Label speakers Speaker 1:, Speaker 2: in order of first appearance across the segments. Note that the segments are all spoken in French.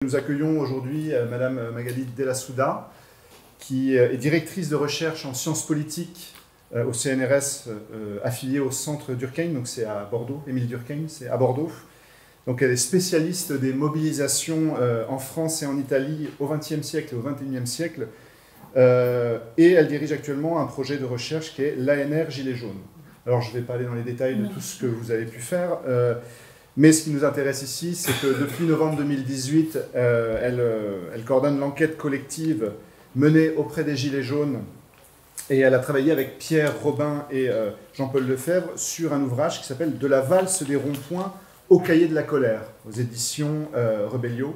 Speaker 1: Nous accueillons aujourd'hui Madame Magali Della Souda, qui est directrice de recherche en sciences politiques au CNRS, affiliée au centre Durkheim, donc c'est à Bordeaux, Émile Durkheim, c'est à Bordeaux. Donc elle est spécialiste des mobilisations en France et en Italie au XXe siècle et au XXIe siècle, et elle dirige actuellement un projet de recherche qui est l'ANR Gilets jaunes. Alors je ne vais pas aller dans les détails de tout ce que vous avez pu faire, mais ce qui nous intéresse ici, c'est que depuis novembre 2018, elle coordonne l'enquête collective menée auprès des Gilets jaunes, et elle a travaillé avec Pierre Robin et Jean-Paul Lefebvre sur un ouvrage qui s'appelle « De la valse des ronds-points au cahier de la colère » aux éditions Rebellio.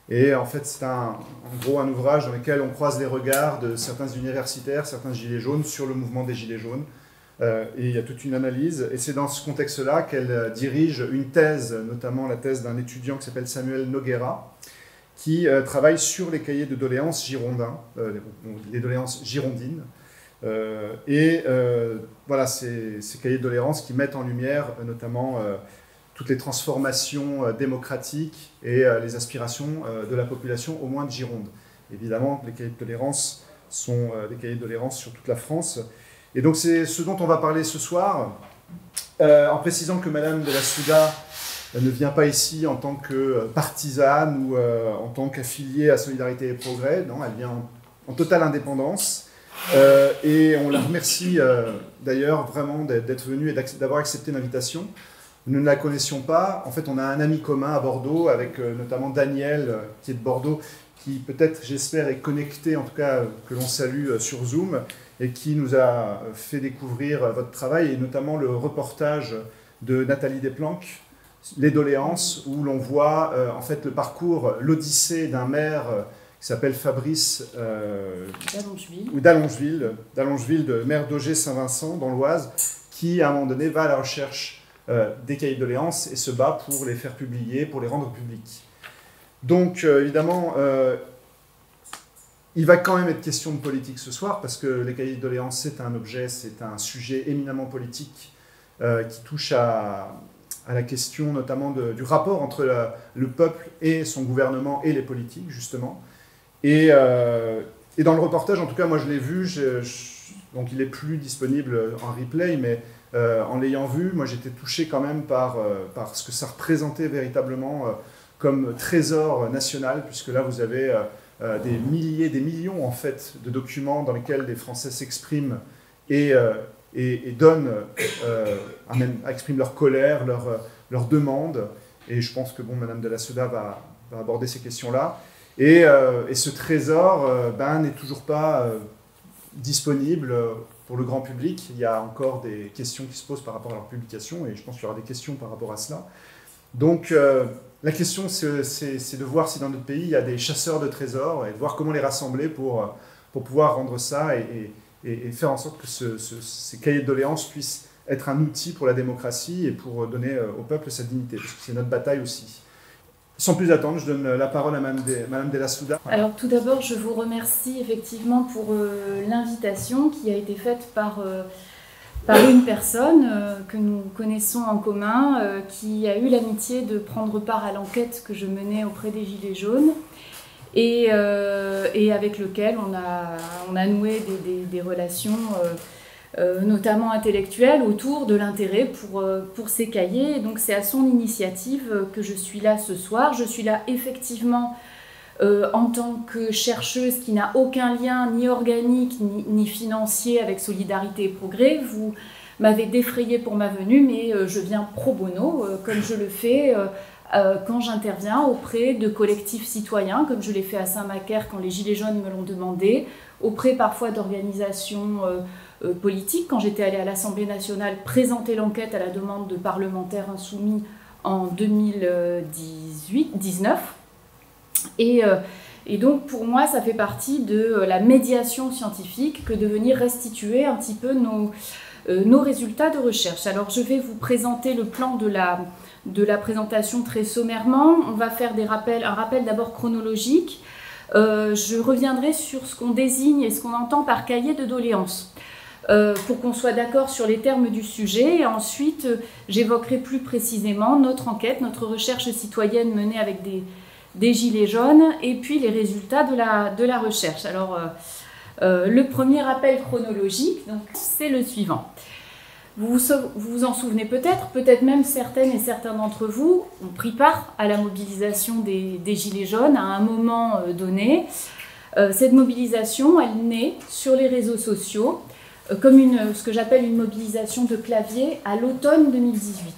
Speaker 1: Et en fait, c'est en gros un ouvrage dans lequel on croise les regards de certains universitaires, certains Gilets jaunes sur le mouvement des Gilets jaunes. Et il y a toute une analyse, et c'est dans ce contexte-là qu'elle dirige une thèse, notamment la thèse d'un étudiant qui s'appelle Samuel Noguera, qui travaille sur les cahiers de doléances girondins, les doléances girondines. Voilà, ces cahiers de doléances qui mettent en lumière notamment toutes les transformations démocratiques et les aspirations de la population, au moins de Gironde. Évidemment, les cahiers de doléances sont des cahiers de doléances sur toute la France. Et donc c'est ce dont on va parler ce soir, en précisant que Madame Della Souda ne vient pas ici en tant que partisane ou en tant qu'affiliée à Solidarité et Progrès. Non, elle vient en totale indépendance. Et on la remercie d'ailleurs vraiment d'être venue et d'avoir accepté l'invitation. Nous ne la connaissions pas. En fait, on a un ami commun à Bordeaux, avec notamment Daniel, qui est de Bordeaux, qui peut-être, j'espère, est connecté, en tout cas que l'on salue sur Zoom, et qui nous a fait découvrir votre travail, et notamment le reportage de Nathalie Desplanques, Les doléances, où l'on voit en fait le parcours, l'odyssée d'un maire qui s'appelle Fabrice d'Allongeville, de maire d'Auger-Saint-Vincent, dans l'Oise, qui à un moment donné va à la recherche des cahiers de doléances et se bat pour les faire publier, pour les rendre publics. Donc évidemment, il va quand même être question de politique ce soir, parce que les cahiers de doléances, c'est un objet, c'est un sujet éminemment politique qui touche à la question notamment du rapport entre le peuple et son gouvernement et les politiques, justement. Et dans le reportage, en tout cas, moi je l'ai vu, donc il n'est plus disponible en replay, mais en l'ayant vu, moi j'étais touché quand même par ce que ça représentait véritablement comme trésor national, puisque là vous avez des milliers, des millions en fait de documents dans lesquels les Français s'expriment et expriment leur colère, leur demande. Et je pense que bon, Madame Della Souda va aborder ces questions-là. Et ce trésor n'est toujours pas disponible pour le grand public. Il y a encore des questions qui se posent par rapport à leur publication, et je pense qu'il y aura des questions par rapport à cela. Donc la question, c'est de voir si dans notre pays, il y a des chasseurs de trésors, et de voir comment les rassembler pour pouvoir rendre ça et faire en sorte que ces cahiers de doléances puissent être un outil pour la démocratie et pour donner au peuple sa dignité, parce que c'est notre bataille aussi. Sans plus attendre, je donne la parole à Madame Della Souda.
Speaker 2: Alors tout d'abord, je vous remercie effectivement pour l'invitation qui a été faite par une personne que nous connaissons en commun, qui a eu l'amitié de prendre part à l'enquête que je menais auprès des Gilets jaunes, et avec lequel on a noué des relations notamment intellectuelles autour de l'intérêt pour ces cahiers. Et donc c'est à son initiative que je suis là ce soir. Je suis là effectivement en tant que chercheuse qui n'a aucun lien ni organique ni financier avec Solidarité et Progrès. Vous m'avez défrayé pour ma venue, mais je viens pro bono, comme je le fais quand j'interviens auprès de collectifs citoyens, comme je l'ai fait à Saint-Macaire quand les Gilets jaunes me l'ont demandé, auprès parfois d'organisations politiques, quand j'étais allée à l'Assemblée nationale présenter l'enquête à la demande de parlementaires insoumis en 2019. Et donc pour moi, ça fait partie de la médiation scientifique que de venir restituer un petit peu nos résultats de recherche. Alors je vais vous présenter le plan de la présentation très sommairement. On va faire un rappel d'abord chronologique. Je reviendrai sur ce qu'on désigne et ce qu'on entend par cahier de doléances, pour qu'on soit d'accord sur les termes du sujet. Et ensuite, j'évoquerai plus précisément notre enquête, notre recherche citoyenne menée avec des Gilets jaunes et puis les résultats de la recherche. Alors, le premier rappel chronologique, c'est le suivant. Vous vous en souvenez peut-être même certaines et certains d'entre vous ont pris part à la mobilisation des Gilets jaunes à un moment donné. Cette mobilisation, elle naît sur les réseaux sociaux comme ce que j'appelle une mobilisation de clavier à l'automne 2018.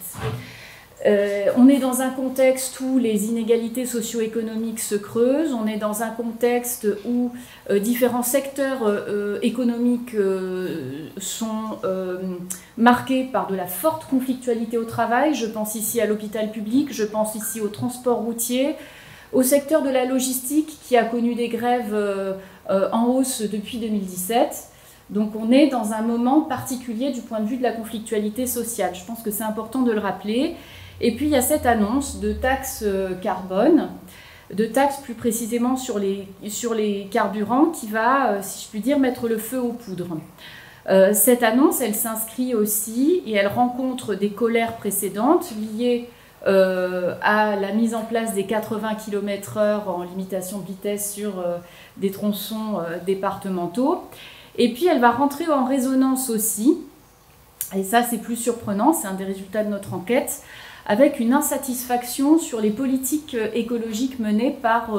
Speaker 2: On est dans un contexte où les inégalités socio-économiques se creusent, on est dans un contexte où différents secteurs économiques sont marqués par de la forte conflictualité au travail. Je pense ici à l'hôpital public, je pense ici au transport routier, au secteur de la logistique qui a connu des grèves en hausse depuis 2017. Donc on est dans un moment particulier du point de vue de la conflictualité sociale. Je pense que c'est important de le rappeler. Et puis il y a cette annonce de taxes carbone, de taxes plus précisément sur les carburants qui va, si je puis dire, mettre le feu aux poudres. Cette annonce, elle s'inscrit aussi et elle rencontre des colères précédentes liées à la mise en place des 80 km/h en limitation de vitesse sur des tronçons départementaux. Et puis elle va rentrer en résonance aussi, et ça c'est plus surprenant, c'est un des résultats de notre enquête, avec une insatisfaction sur les politiques écologiques menées par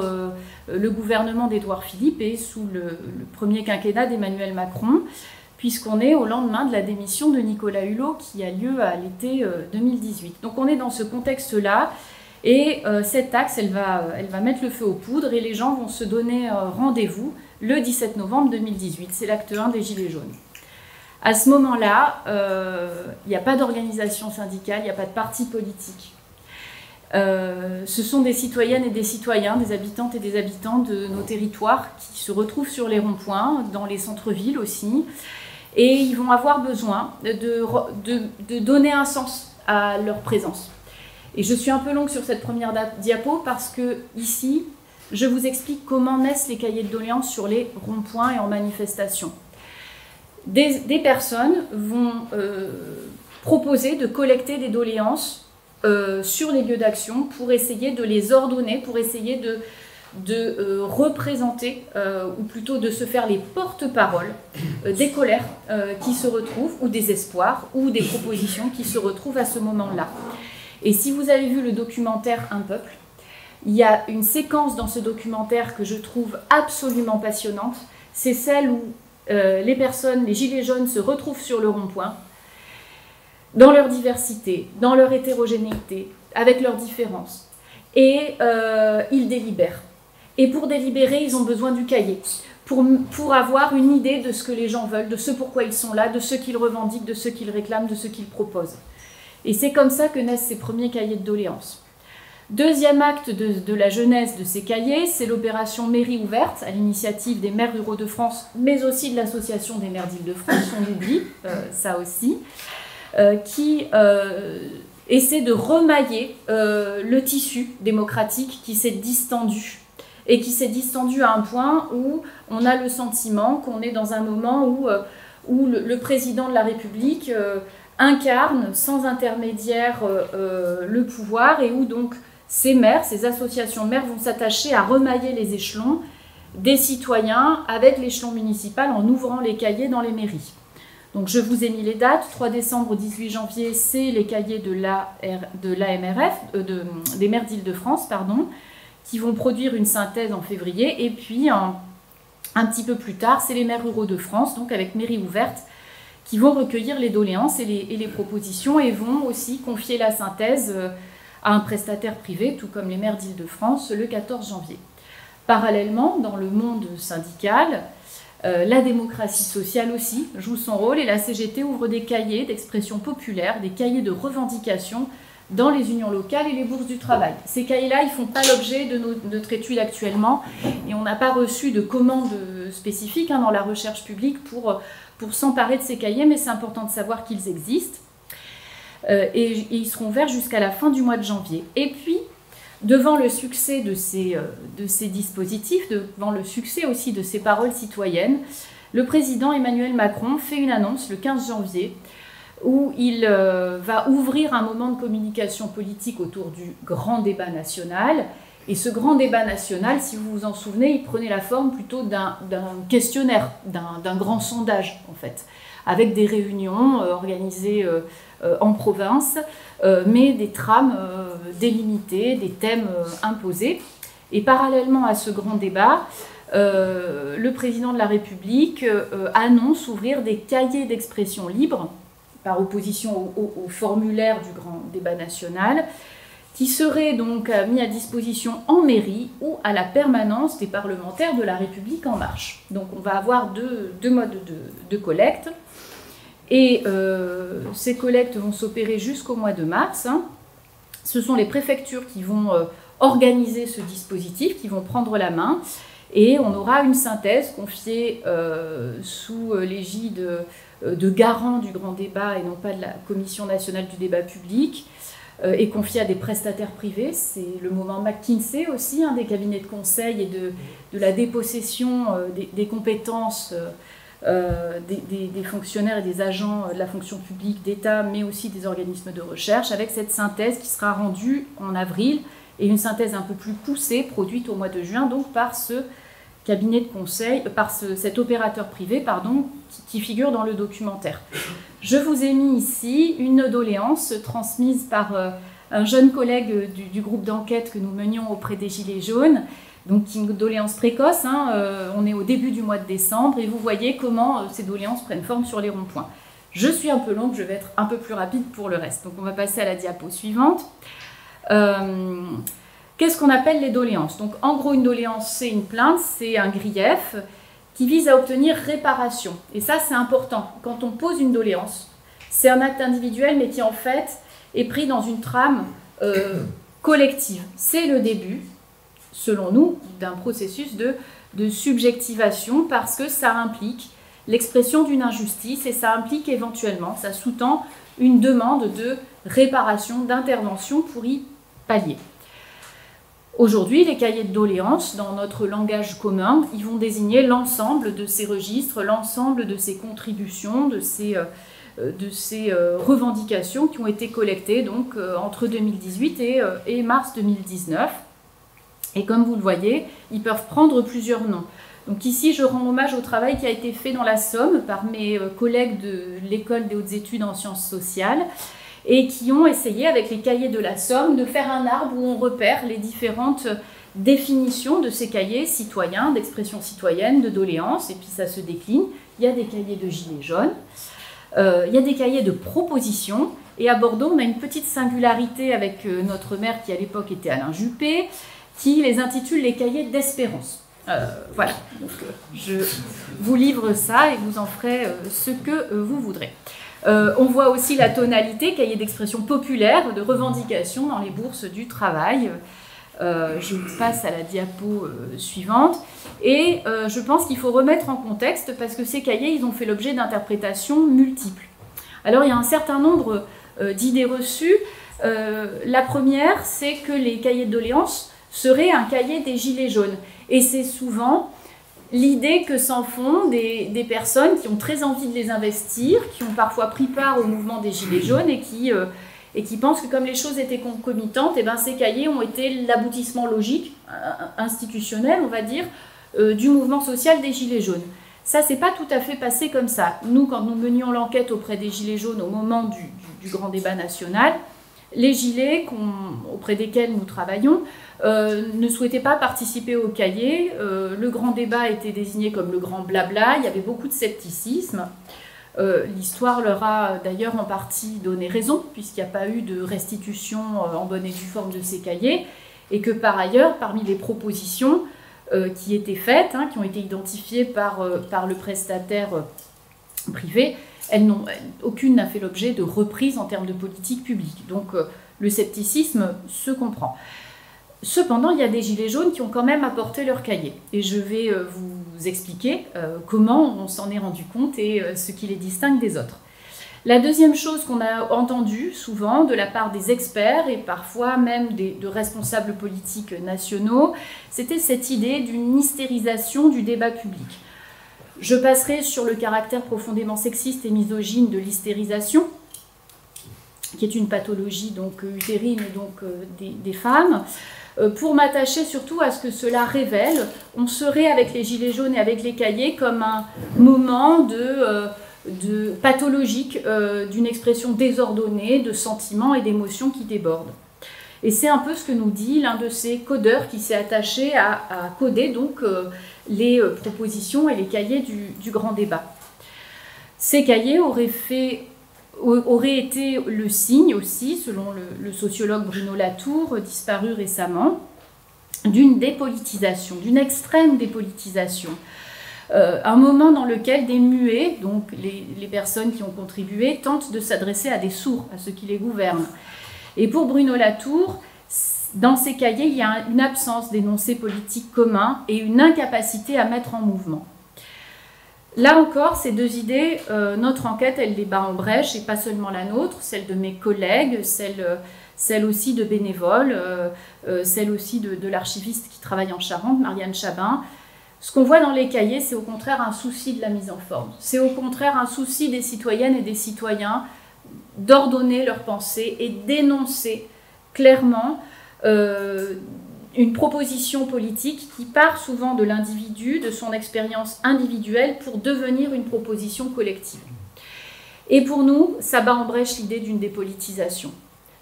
Speaker 2: le gouvernement d'Édouard Philippe et sous le premier quinquennat d'Emmanuel Macron, puisqu'on est au lendemain de la démission de Nicolas Hulot qui a lieu à l'été 2018. Donc on est dans ce contexte-là, et cette taxe, elle va mettre le feu aux poudres, et les gens vont se donner rendez-vous le 17 novembre 2018. C'est l'acte 1 des Gilets jaunes. À ce moment-là, il n'y a pas d'organisation syndicale, il n'y a pas de parti politique. Ce sont des citoyennes et des citoyens, des habitantes et des habitants de nos territoires qui se retrouvent sur les ronds-points, dans les centres-villes aussi, et ils vont avoir besoin de donner un sens à leur présence. Et je suis un peu longue sur cette première diapo parce que ici, je vous explique comment naissent les cahiers de doléances sur les ronds-points et en manifestation. Des personnes vont proposer de collecter des doléances sur les lieux d'action pour essayer de les ordonner, pour essayer de représenter, ou plutôt de se faire les porte-paroles des colères qui se retrouvent, ou des espoirs, ou des propositions qui se retrouvent à ce moment-là. Et si vous avez vu le documentaire Un peuple, il y a une séquence dans ce documentaire que je trouve absolument passionnante. C'est celle où les gilets jaunes se retrouvent sur le rond-point, dans leur diversité, dans leur hétérogénéité, avec leurs différences. Et ils délibèrent. Et pour délibérer, ils ont besoin du cahier, pour avoir une idée de ce que les gens veulent, de ce pourquoi ils sont là, de ce qu'ils revendiquent, de ce qu'ils réclament, de ce qu'ils proposent. Et c'est comme ça que naissent ces premiers cahiers de doléances. Deuxième acte de la genèse de ces cahiers, c'est l'opération Mairie ouverte, à l'initiative des maires ruraux de France, mais aussi de l'association des maires d'Île-de-France, on oublie ça aussi, qui essaie de remailler le tissu démocratique qui s'est distendu. Et qui s'est distendu à un point où on a le sentiment qu'on est dans un moment où le président de la République incarne sans intermédiaire le pouvoir, et où donc ces maires, ces associations de maires vont s'attacher à remailler les échelons des citoyens avec l'échelon municipal en ouvrant les cahiers dans les mairies. Donc je vous ai mis les dates, 3 décembre, 18 janvier, c'est les cahiers de l'AMRF, des maires d'Île-de-France, pardon, qui vont produire une synthèse en février, et puis un petit peu plus tard, c'est les maires ruraux de France, donc avec Mairie ouverte, qui vont recueillir les doléances et les propositions, et vont aussi confier la synthèse à un prestataire privé, tout comme les maires d'Île-de-France, le 14 janvier. Parallèlement, dans le monde syndical, la démocratie sociale aussi joue son rôle, et la CGT ouvre des cahiers d'expression populaire, des cahiers de revendication dans les unions locales et les bourses du travail. Ces cahiers-là, ils ne font pas l'objet de notre étude actuellement, et on n'a pas reçu de commande spécifique dans la recherche publique pour s'emparer de ces cahiers, mais c'est important de savoir qu'ils existent. Et ils seront ouverts jusqu'à la fin du mois de janvier. Et puis, devant le succès de ces dispositifs, devant le succès aussi de ces paroles citoyennes, le président Emmanuel Macron fait une annonce le 15 janvier où il va ouvrir un moment de communication politique autour du grand débat national, Et ce grand débat national, si vous vous en souvenez, il prenait la forme plutôt d'un questionnaire, d'un grand sondage en fait, avec des réunions organisées en province, mais des trames délimitées, des thèmes imposés. Et parallèlement à ce grand débat, le président de la République annonce ouvrir des cahiers d'expression libres, par opposition au formulaire du grand débat national, qui seraient donc mis à disposition en mairie ou à la permanence des parlementaires de la République en marche. Donc on va avoir deux modes de collecte. Et ces collectes vont s'opérer jusqu'au mois de mars. Ce sont les préfectures qui vont organiser ce dispositif, qui vont prendre la main. Et on aura une synthèse confiée sous l'égide de garants du grand débat et non pas de la Commission nationale du débat public, et confiée à des prestataires privés. C'est le mouvement McKinsey aussi, des cabinets de conseil et de la dépossession des compétences des fonctionnaires et des agents de la fonction publique d'État, mais aussi des organismes de recherche, avec cette synthèse qui sera rendue en avril, et une synthèse un peu plus poussée, produite au mois de juin, donc par ce cabinet de conseil, par cet opérateur privé, qui figure dans le documentaire. Je vous ai mis ici une doléance transmise par un jeune collègue du groupe d'enquête que nous menions auprès des Gilets jaunes, donc une doléance précoce, on est au début du mois de décembre, et vous voyez comment ces doléances prennent forme sur les ronds-points. Je suis un peu longue, je vais être un peu plus rapide pour le reste. Donc on va passer à la diapo suivante. Qu'est-ce qu'on appelle les doléances? Donc en gros, une doléance, c'est une plainte, c'est un grief qui vise à obtenir réparation. Et ça, c'est important. Quand on pose une doléance, c'est un acte individuel, mais qui en fait est pris dans une trame collective. C'est le début, selon nous, d'un processus de subjectivation, parce que ça implique l'expression d'une injustice et ça implique éventuellement, ça sous-tend une demande de réparation, d'intervention pour y pallier. Aujourd'hui, les cahiers de doléances, dans notre langage commun, ils vont désigner l'ensemble de ces registres, l'ensemble de ces contributions, de ces revendications qui ont été collectées donc, entre 2018 et mars 2019. Et comme vous le voyez, ils peuvent prendre plusieurs noms. Donc ici, je rends hommage au travail qui a été fait dans la Somme par mes collègues de l'École des hautes études en sciences sociales, et qui ont essayé, avec les cahiers de la Somme, de faire un arbre où on repère les différentes définitions de ces cahiers citoyens, d'expression citoyenne, de doléances, et puis ça se décline. Il y a des cahiers de gilets jaunes, il y a des cahiers de propositions, et à Bordeaux, on a une petite singularité avec notre maire qui à l'époque était Alain Juppé, qui les intitule les cahiers d'espérance. Voilà, donc je vous livre ça et vous en ferez ce que vous voudrez. On voit aussi la tonalité, cahier d'expression populaire, de revendication dans les bourses du travail. Je passe à la diapo suivante. Et je pense qu'il faut remettre en contexte parce que ces cahiers, ils ont fait l'objet d'interprétations multiples. Alors, il y a un certain nombre d'idées reçues. La première, c'est que les cahiers de doléances seraient un cahier des Gilets jaunes. Et c'est souvent l'idée que s'en font des personnes qui ont très envie de les investir, qui ont parfois pris part au mouvement des Gilets jaunes et qui pensent que comme les choses étaient concomitantes, ces cahiers ont été l'aboutissement logique, institutionnel, on va dire, du mouvement social des Gilets jaunes. Ça, c'est pas tout à fait passé comme ça. Nous, quand nous menions l'enquête auprès des Gilets jaunes au moment du grand débat national, les Gilets, auprès desquels nous travaillons, ne souhaitaient pas participer au cahier. Le grand débat était désigné comme le grand blabla. Il y avait beaucoup de scepticisme. L'histoire leur a d'ailleurs en partie donné raison, puisqu'il n'y a pas eu de restitution en bonne et due forme de ces cahiers, et que par ailleurs, parmi les propositions qui étaient faites, qui ont été identifiées par le prestataire privé, aucune n'a fait l'objet de reprise en termes de politique publique. Donc le scepticisme se comprend. Cependant, il y a des Gilets jaunes qui ont quand même apporté leur cahier. Et je vais vous expliquer comment on s'en est rendu compte et ce qui les distingue des autres. La deuxième chose qu'on a entendue souvent de la part des experts et parfois même de responsables politiques nationaux, c'était cette idée d'une hystérisation du débat public. Je passerai sur le caractère profondément sexiste et misogyne de l'hystérisation, qui est une pathologie donc utérine donc des femmes. pour m'attacher surtout à ce que cela révèle. On serait avec les Gilets jaunes et avec les cahiers comme un moment pathologique d'une expression désordonnée de sentiments et d'émotions qui débordent. Et c'est un peu ce que nous dit l'un de ces codeurs qui s'est attaché à coder donc les propositions et les cahiers du grand débat. Ces cahiers auraient été le signe aussi, selon le sociologue Bruno Latour, disparu récemment, d'une dépolitisation, d'une extrême dépolitisation. Un moment dans lequel des muets, donc les personnes qui ont contribué, tentent de s'adresser à des sourds, à ceux qui les gouvernent. Et pour Bruno Latour, dans ces cahiers, il y a une absence d'énoncés politiques communs et une incapacité à mettre en mouvement. Là encore, ces deux idées, notre enquête, elle les bat en brèche, et pas seulement la nôtre, celle de mes collègues, celle aussi de bénévoles, celle aussi de l'archiviste qui travaille en Charente, Marianne Chabin. Ce qu'on voit dans les cahiers, c'est au contraire un souci de la mise en forme. C'est au contraire un souci des citoyennes et des citoyens d'ordonner leurs pensées et d'énoncer clairement une proposition politique qui part souvent de l'individu, de son expérience individuelle, pour devenir une proposition collective. Et pour nous, ça bat en brèche l'idée d'une dépolitisation.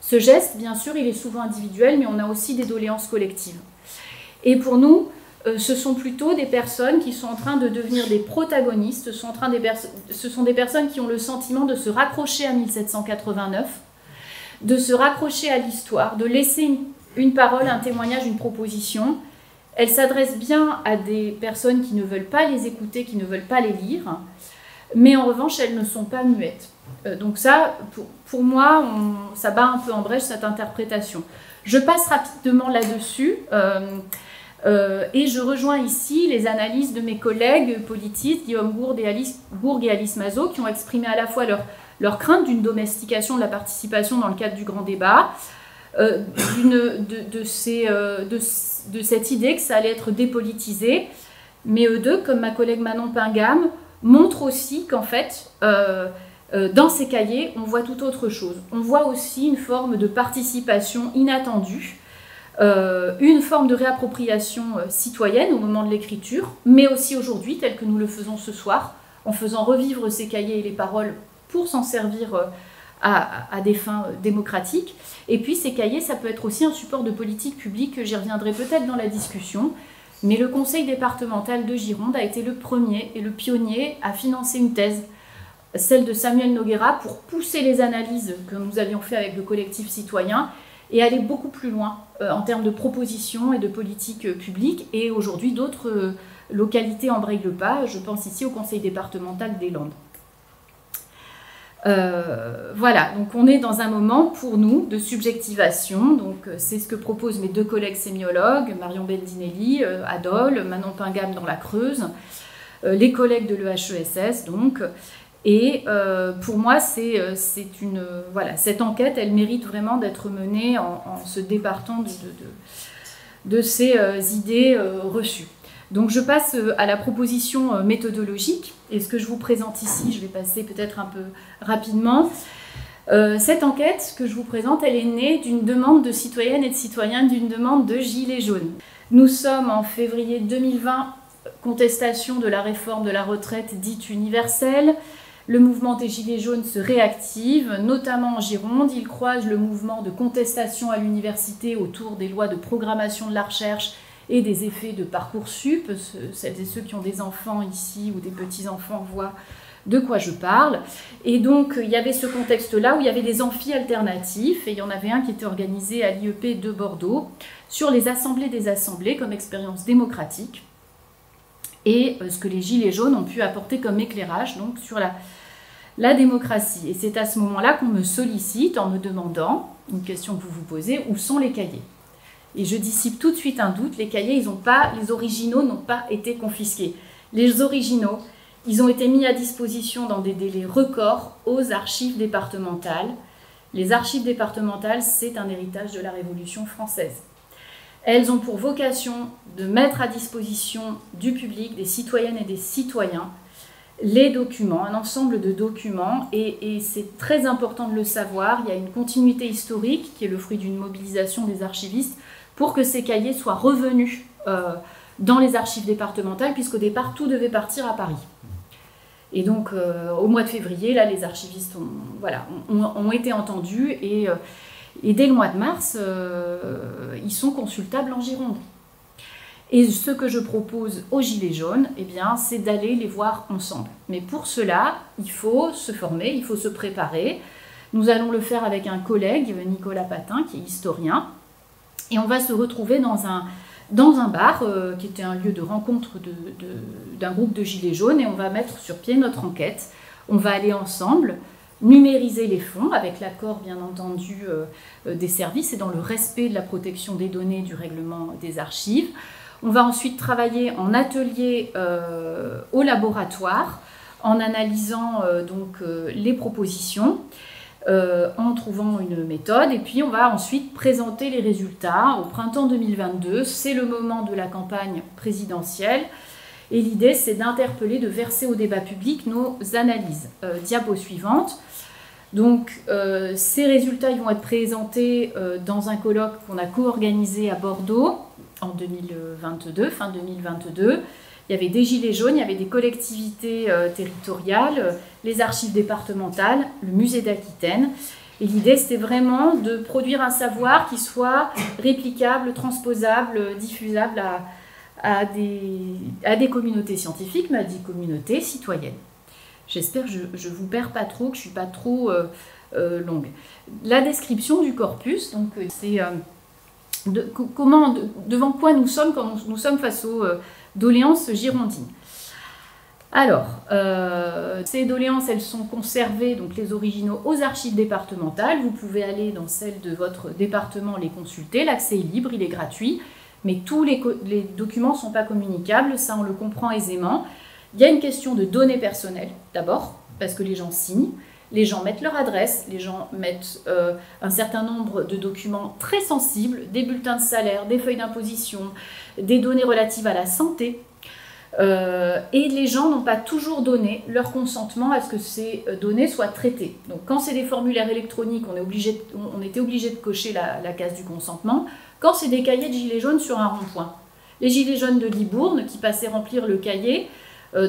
Speaker 2: Ce geste, bien sûr, il est souvent individuel, mais on a aussi des doléances collectives. Et pour nous, ce sont plutôt des personnes qui sont en train de devenir des protagonistes, ce sont des personnes qui ont le sentiment de se raccrocher à 1789, de se raccrocher à l'histoire, de laisser une parole, un témoignage, une proposition. Elles s'adressent bien à des personnes qui ne veulent pas les écouter, qui ne veulent pas les lire, mais en revanche, elles ne sont pas muettes. Donc ça, pour moi, ça bat un peu en brèche cette interprétation. Je passe rapidement là-dessus. Et je rejoins ici les analyses de mes collègues politistes, Guillaume Gourgue et Alice Mazot, qui ont exprimé à la fois leur crainte d'une domestication de la participation dans le cadre du grand débat, de cette idée que ça allait être dépolitisé, mais eux deux, comme ma collègue Manon Pingam, montrent aussi qu'en fait, dans ces cahiers, on voit tout autre chose. On voit aussi une forme de participation inattendue, une forme de réappropriation citoyenne au moment de l'écriture, mais aussi aujourd'hui, tel que nous le faisons ce soir, en faisant revivre ces cahiers et les paroles pour s'en servir à des fins démocratiques. Et puis ces cahiers, ça peut être aussi un support de politique publique, j'y reviendrai peut-être dans la discussion, mais le conseil départemental de Gironde a été le premier et le pionnier à financer une thèse, celle de Samuel Noguera, pour pousser les analyses que nous avions fait avec le collectif citoyen et aller beaucoup plus loin en termes de propositions et de politique publique. Et aujourd'hui, d'autres localités embrayent le pas. Je pense ici au conseil départemental des Landes. Voilà, donc on est dans un moment pour nous de subjectivation. Donc c'est ce que proposent mes deux collègues sémiologues, Marion Bendinelli à Dole, Manon Pingam dans la Creuse, les collègues de l'EHESS donc. Et pour moi, voilà, cette enquête, elle mérite vraiment d'être menée en se départant de ces idées reçues. Donc je passe à la proposition méthodologique. Et ce que je vous présente ici, je vais passer peut-être un peu rapidement. Cette enquête que je vous présente, elle est née d'une demande de citoyennes et de citoyens, d'une demande de Gilets jaunes. Nous sommes en février 2020, contestation de la réforme de la retraite dite universelle. Le mouvement des Gilets jaunes se réactive, notamment en Gironde. Il croise le mouvement de contestation à l'université autour des lois de programmation de la recherche et des effets de Parcoursup. Celles et ceux qui ont des enfants ici ou des petits-enfants voient de quoi je parle. Et donc, il y avait ce contexte-là où il y avait des amphis alternatifs, et il y en avait un qui était organisé à l'IEP de Bordeaux, sur les assemblées des assemblées comme expérience démocratique, et ce que les Gilets jaunes ont pu apporter comme éclairage donc, sur la démocratie. Et c'est à ce moment-là qu'on me sollicite en me demandant, une question que vous vous posez, où sont les cahiers ? Et je dissipe tout de suite un doute, les cahiers, les originaux n'ont pas été confisqués. Les originaux, ils ont été mis à disposition dans des délais records aux archives départementales. Les archives départementales, c'est un héritage de la Révolution française. Elles ont pour vocation de mettre à disposition du public, des citoyennes et des citoyens, les documents, un ensemble de documents, et c'est très important de le savoir. Il y a une continuité historique qui est le fruit d'une mobilisation des archivistes pour que ces cahiers soient revenus dans les archives départementales, puisqu'au départ, tout devait partir à Paris. Et donc, au mois de février, là, les archivistes ont été entendus, et dès le mois de mars, ils sont consultables en Gironde. Et ce que je propose aux Gilets jaunes, eh bien, c'est d'aller les voir ensemble. Mais pour cela, il faut se former, il faut se préparer. Nous allons le faire avec un collègue, Nicolas Patin, qui est historien. Et on va se retrouver dans un bar, qui était un lieu de rencontre d'un groupe de Gilets jaunes, et on va mettre sur pied notre enquête. On va aller ensemble numériser les fonds, avec l'accord, bien entendu, des services, et dans le respect de la protection des données du règlement des archives. On va ensuite travailler en atelier au laboratoire, en analysant les propositions, en trouvant une méthode, et puis on va ensuite présenter les résultats au printemps 2022. C'est le moment de la campagne présidentielle, et l'idée c'est d'interpeller, de verser au débat public nos analyses. Diapo suivante. Donc ces résultats ils vont être présentés dans un colloque qu'on a co-organisé à Bordeaux en 2022, fin 2022. Il y avait des Gilets jaunes, il y avait des collectivités territoriales, les archives départementales, le musée d'Aquitaine. Et l'idée, c'était vraiment de produire un savoir qui soit réplicable, transposable, diffusable à des communautés scientifiques, mais à des communautés citoyennes. J'espère que je ne vous perds pas trop, que je ne suis pas trop longue. La description du corpus, donc c'est devant quoi nous sommes quand nous sommes face aux doléances girondines. Alors, ces doléances, elles sont conservées, donc les originaux, aux archives départementales. Vous pouvez aller dans celles de votre département les consulter. L'accès est libre, il est gratuit, mais tous les documents ne sont pas communicables, ça on le comprend aisément. Il y a une question de données personnelles, d'abord, parce que les gens signent. Les gens mettent leur adresse, les gens mettent un certain nombre de documents très sensibles, des bulletins de salaire, des feuilles d'imposition, des données relatives à la santé. Et les gens n'ont pas toujours donné leur consentement à ce que ces données soient traitées. Donc quand c'est des formulaires électroniques, on était obligé de cocher la case du consentement. Quand c'est des cahiers de gilets jaunes sur un rond-point. Les gilets jaunes de Libourne qui passaient remplir le cahier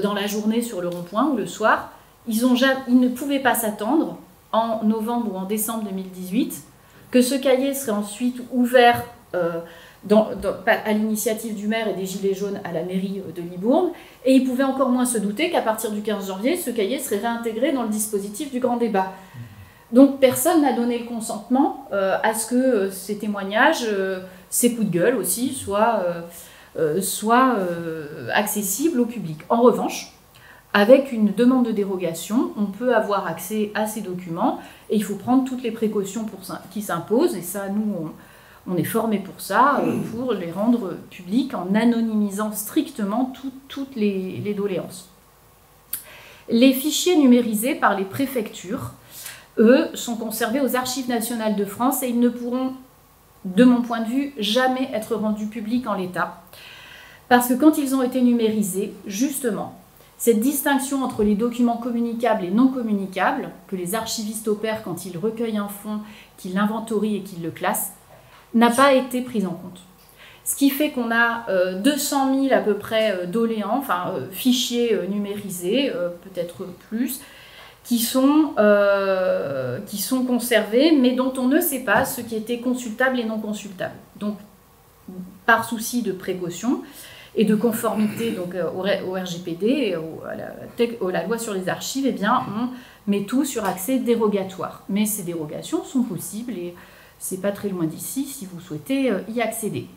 Speaker 2: dans la journée sur le rond-point ou le soir, ils ne pouvaient pas s'attendre, en novembre ou en décembre 2018, que ce cahier serait ensuite ouvert à l'initiative du maire et des Gilets jaunes à la mairie de Libourne, et ils pouvaient encore moins se douter qu'à partir du 15 janvier, ce cahier serait réintégré dans le dispositif du grand débat. Donc personne n'a donné le consentement à ce que ces témoignages, ces coups de gueule aussi, soient accessibles au public. En revanche, avec une demande de dérogation, on peut avoir accès à ces documents et il faut prendre toutes les précautions qui s'imposent. Et ça, nous, on est formés pour ça, pour les rendre publics en anonymisant strictement toutes les doléances. Les fichiers numérisés par les préfectures, eux, sont conservés aux Archives nationales de France et ils ne pourront, de mon point de vue, jamais être rendus publics en l'état. Parce que quand ils ont été numérisés, justement, cette distinction entre les documents communicables et non communicables, que les archivistes opèrent quand ils recueillent un fonds, qu'ils l'inventorient et qu'ils le classent, n'a pas été prise en compte. Ce qui fait qu'on a 200 000 à peu près doléants, enfin fichiers numérisés, peut-être plus, qui sont conservés, mais dont on ne sait pas ce qui était consultable et non consultable. Donc, par souci de précaution, et de conformité donc, au RGPD et à la loi sur les archives, eh bien, on met tout sur accès dérogatoire. Mais ces dérogations sont possibles et c'est pas très loin d'ici si vous souhaitez y accéder.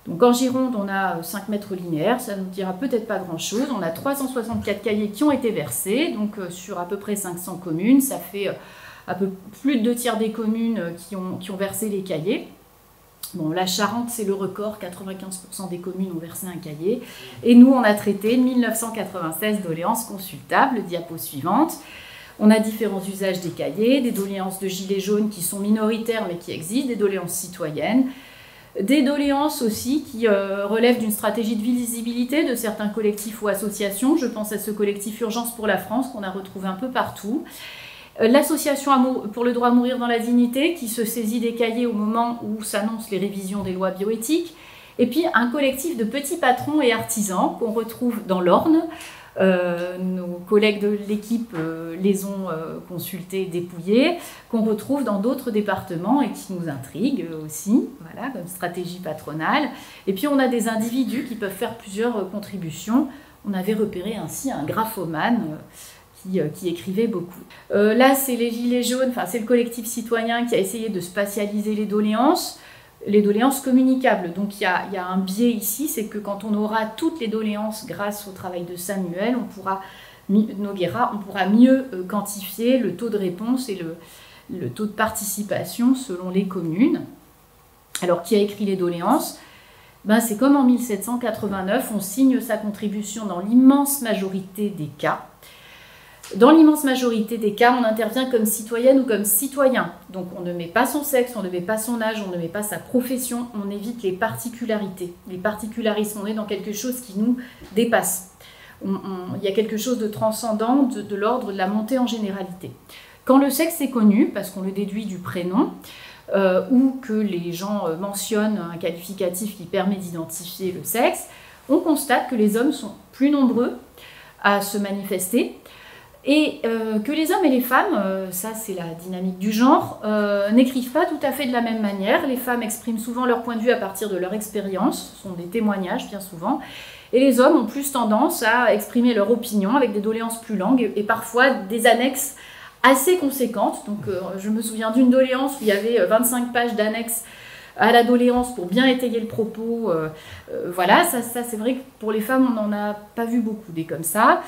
Speaker 2: Donc en Gironde, on a 5 mètres linéaires, ça ne nous dira peut-être pas grand-chose. On a 364 cahiers qui ont été versés, donc sur à peu près 500 communes. Ça fait un peu plus de 2/3 des communes qui ont versé les cahiers. Bon, la Charente, c'est le record, 95% des communes ont versé un cahier. Et nous, on a traité 1996 doléances consultables, diapo suivante. On a différents usages des cahiers, des doléances de gilets jaunes qui sont minoritaires mais qui existent, des doléances citoyennes, des doléances aussi qui relèvent d'une stratégie de visibilité de certains collectifs ou associations. Je pense à ce collectif Urgence pour la France qu'on a retrouvé un peu partout. L'association pour le droit à mourir dans la dignité, qui se saisit des cahiers au moment où s'annoncent les révisions des lois bioéthiques. Et puis un collectif de petits patrons et artisans qu'on retrouve dans l'Orne. Nos collègues de l'équipe les ont consultés, dépouillés, qu'on retrouve dans d'autres départements et qui nous intriguent aussi, voilà, comme stratégie patronale. Et puis on a des individus qui peuvent faire plusieurs contributions. On avait repéré ainsi un graphomane qui écrivait beaucoup. Là, c'est les Gilets jaunes, enfin c'est le collectif citoyen qui a essayé de spatialiser les doléances communicables. Donc il y a un biais ici, c'est que quand on aura toutes les doléances grâce au travail de Samuel Noguera, on pourra mieux quantifier le taux de réponse et le taux de participation selon les communes. Alors qui a écrit les doléances ? C'est comme en 1789, on signe sa contribution dans l'immense majorité des cas. Dans l'immense majorité des cas, on intervient comme citoyenne ou comme citoyen. Donc on ne met pas son sexe, on ne met pas son âge, on ne met pas sa profession, on évite les particularités. Les particularismes, on est dans quelque chose qui nous dépasse. Il y a quelque chose de transcendant, de l'ordre de la montée en généralité. Quand le sexe est connu, parce qu'on le déduit du prénom, ou que les gens mentionnent un qualificatif qui permet d'identifier le sexe, on constate que les hommes sont plus nombreux à se manifester, et que les hommes et les femmes, ça c'est la dynamique du genre, n'écrivent pas tout à fait de la même manière. Les femmes expriment souvent leur point de vue à partir de leur expérience, ce sont des témoignages bien souvent, et les hommes ont plus tendance à exprimer leur opinion avec des doléances plus longues et parfois des annexes assez conséquentes. Donc je me souviens d'une doléance où il y avait 25 pages d'annexes à la doléance pour bien étayer le propos. Voilà, ça c'est vrai que pour les femmes, on n'en a pas vu beaucoup des comme ça.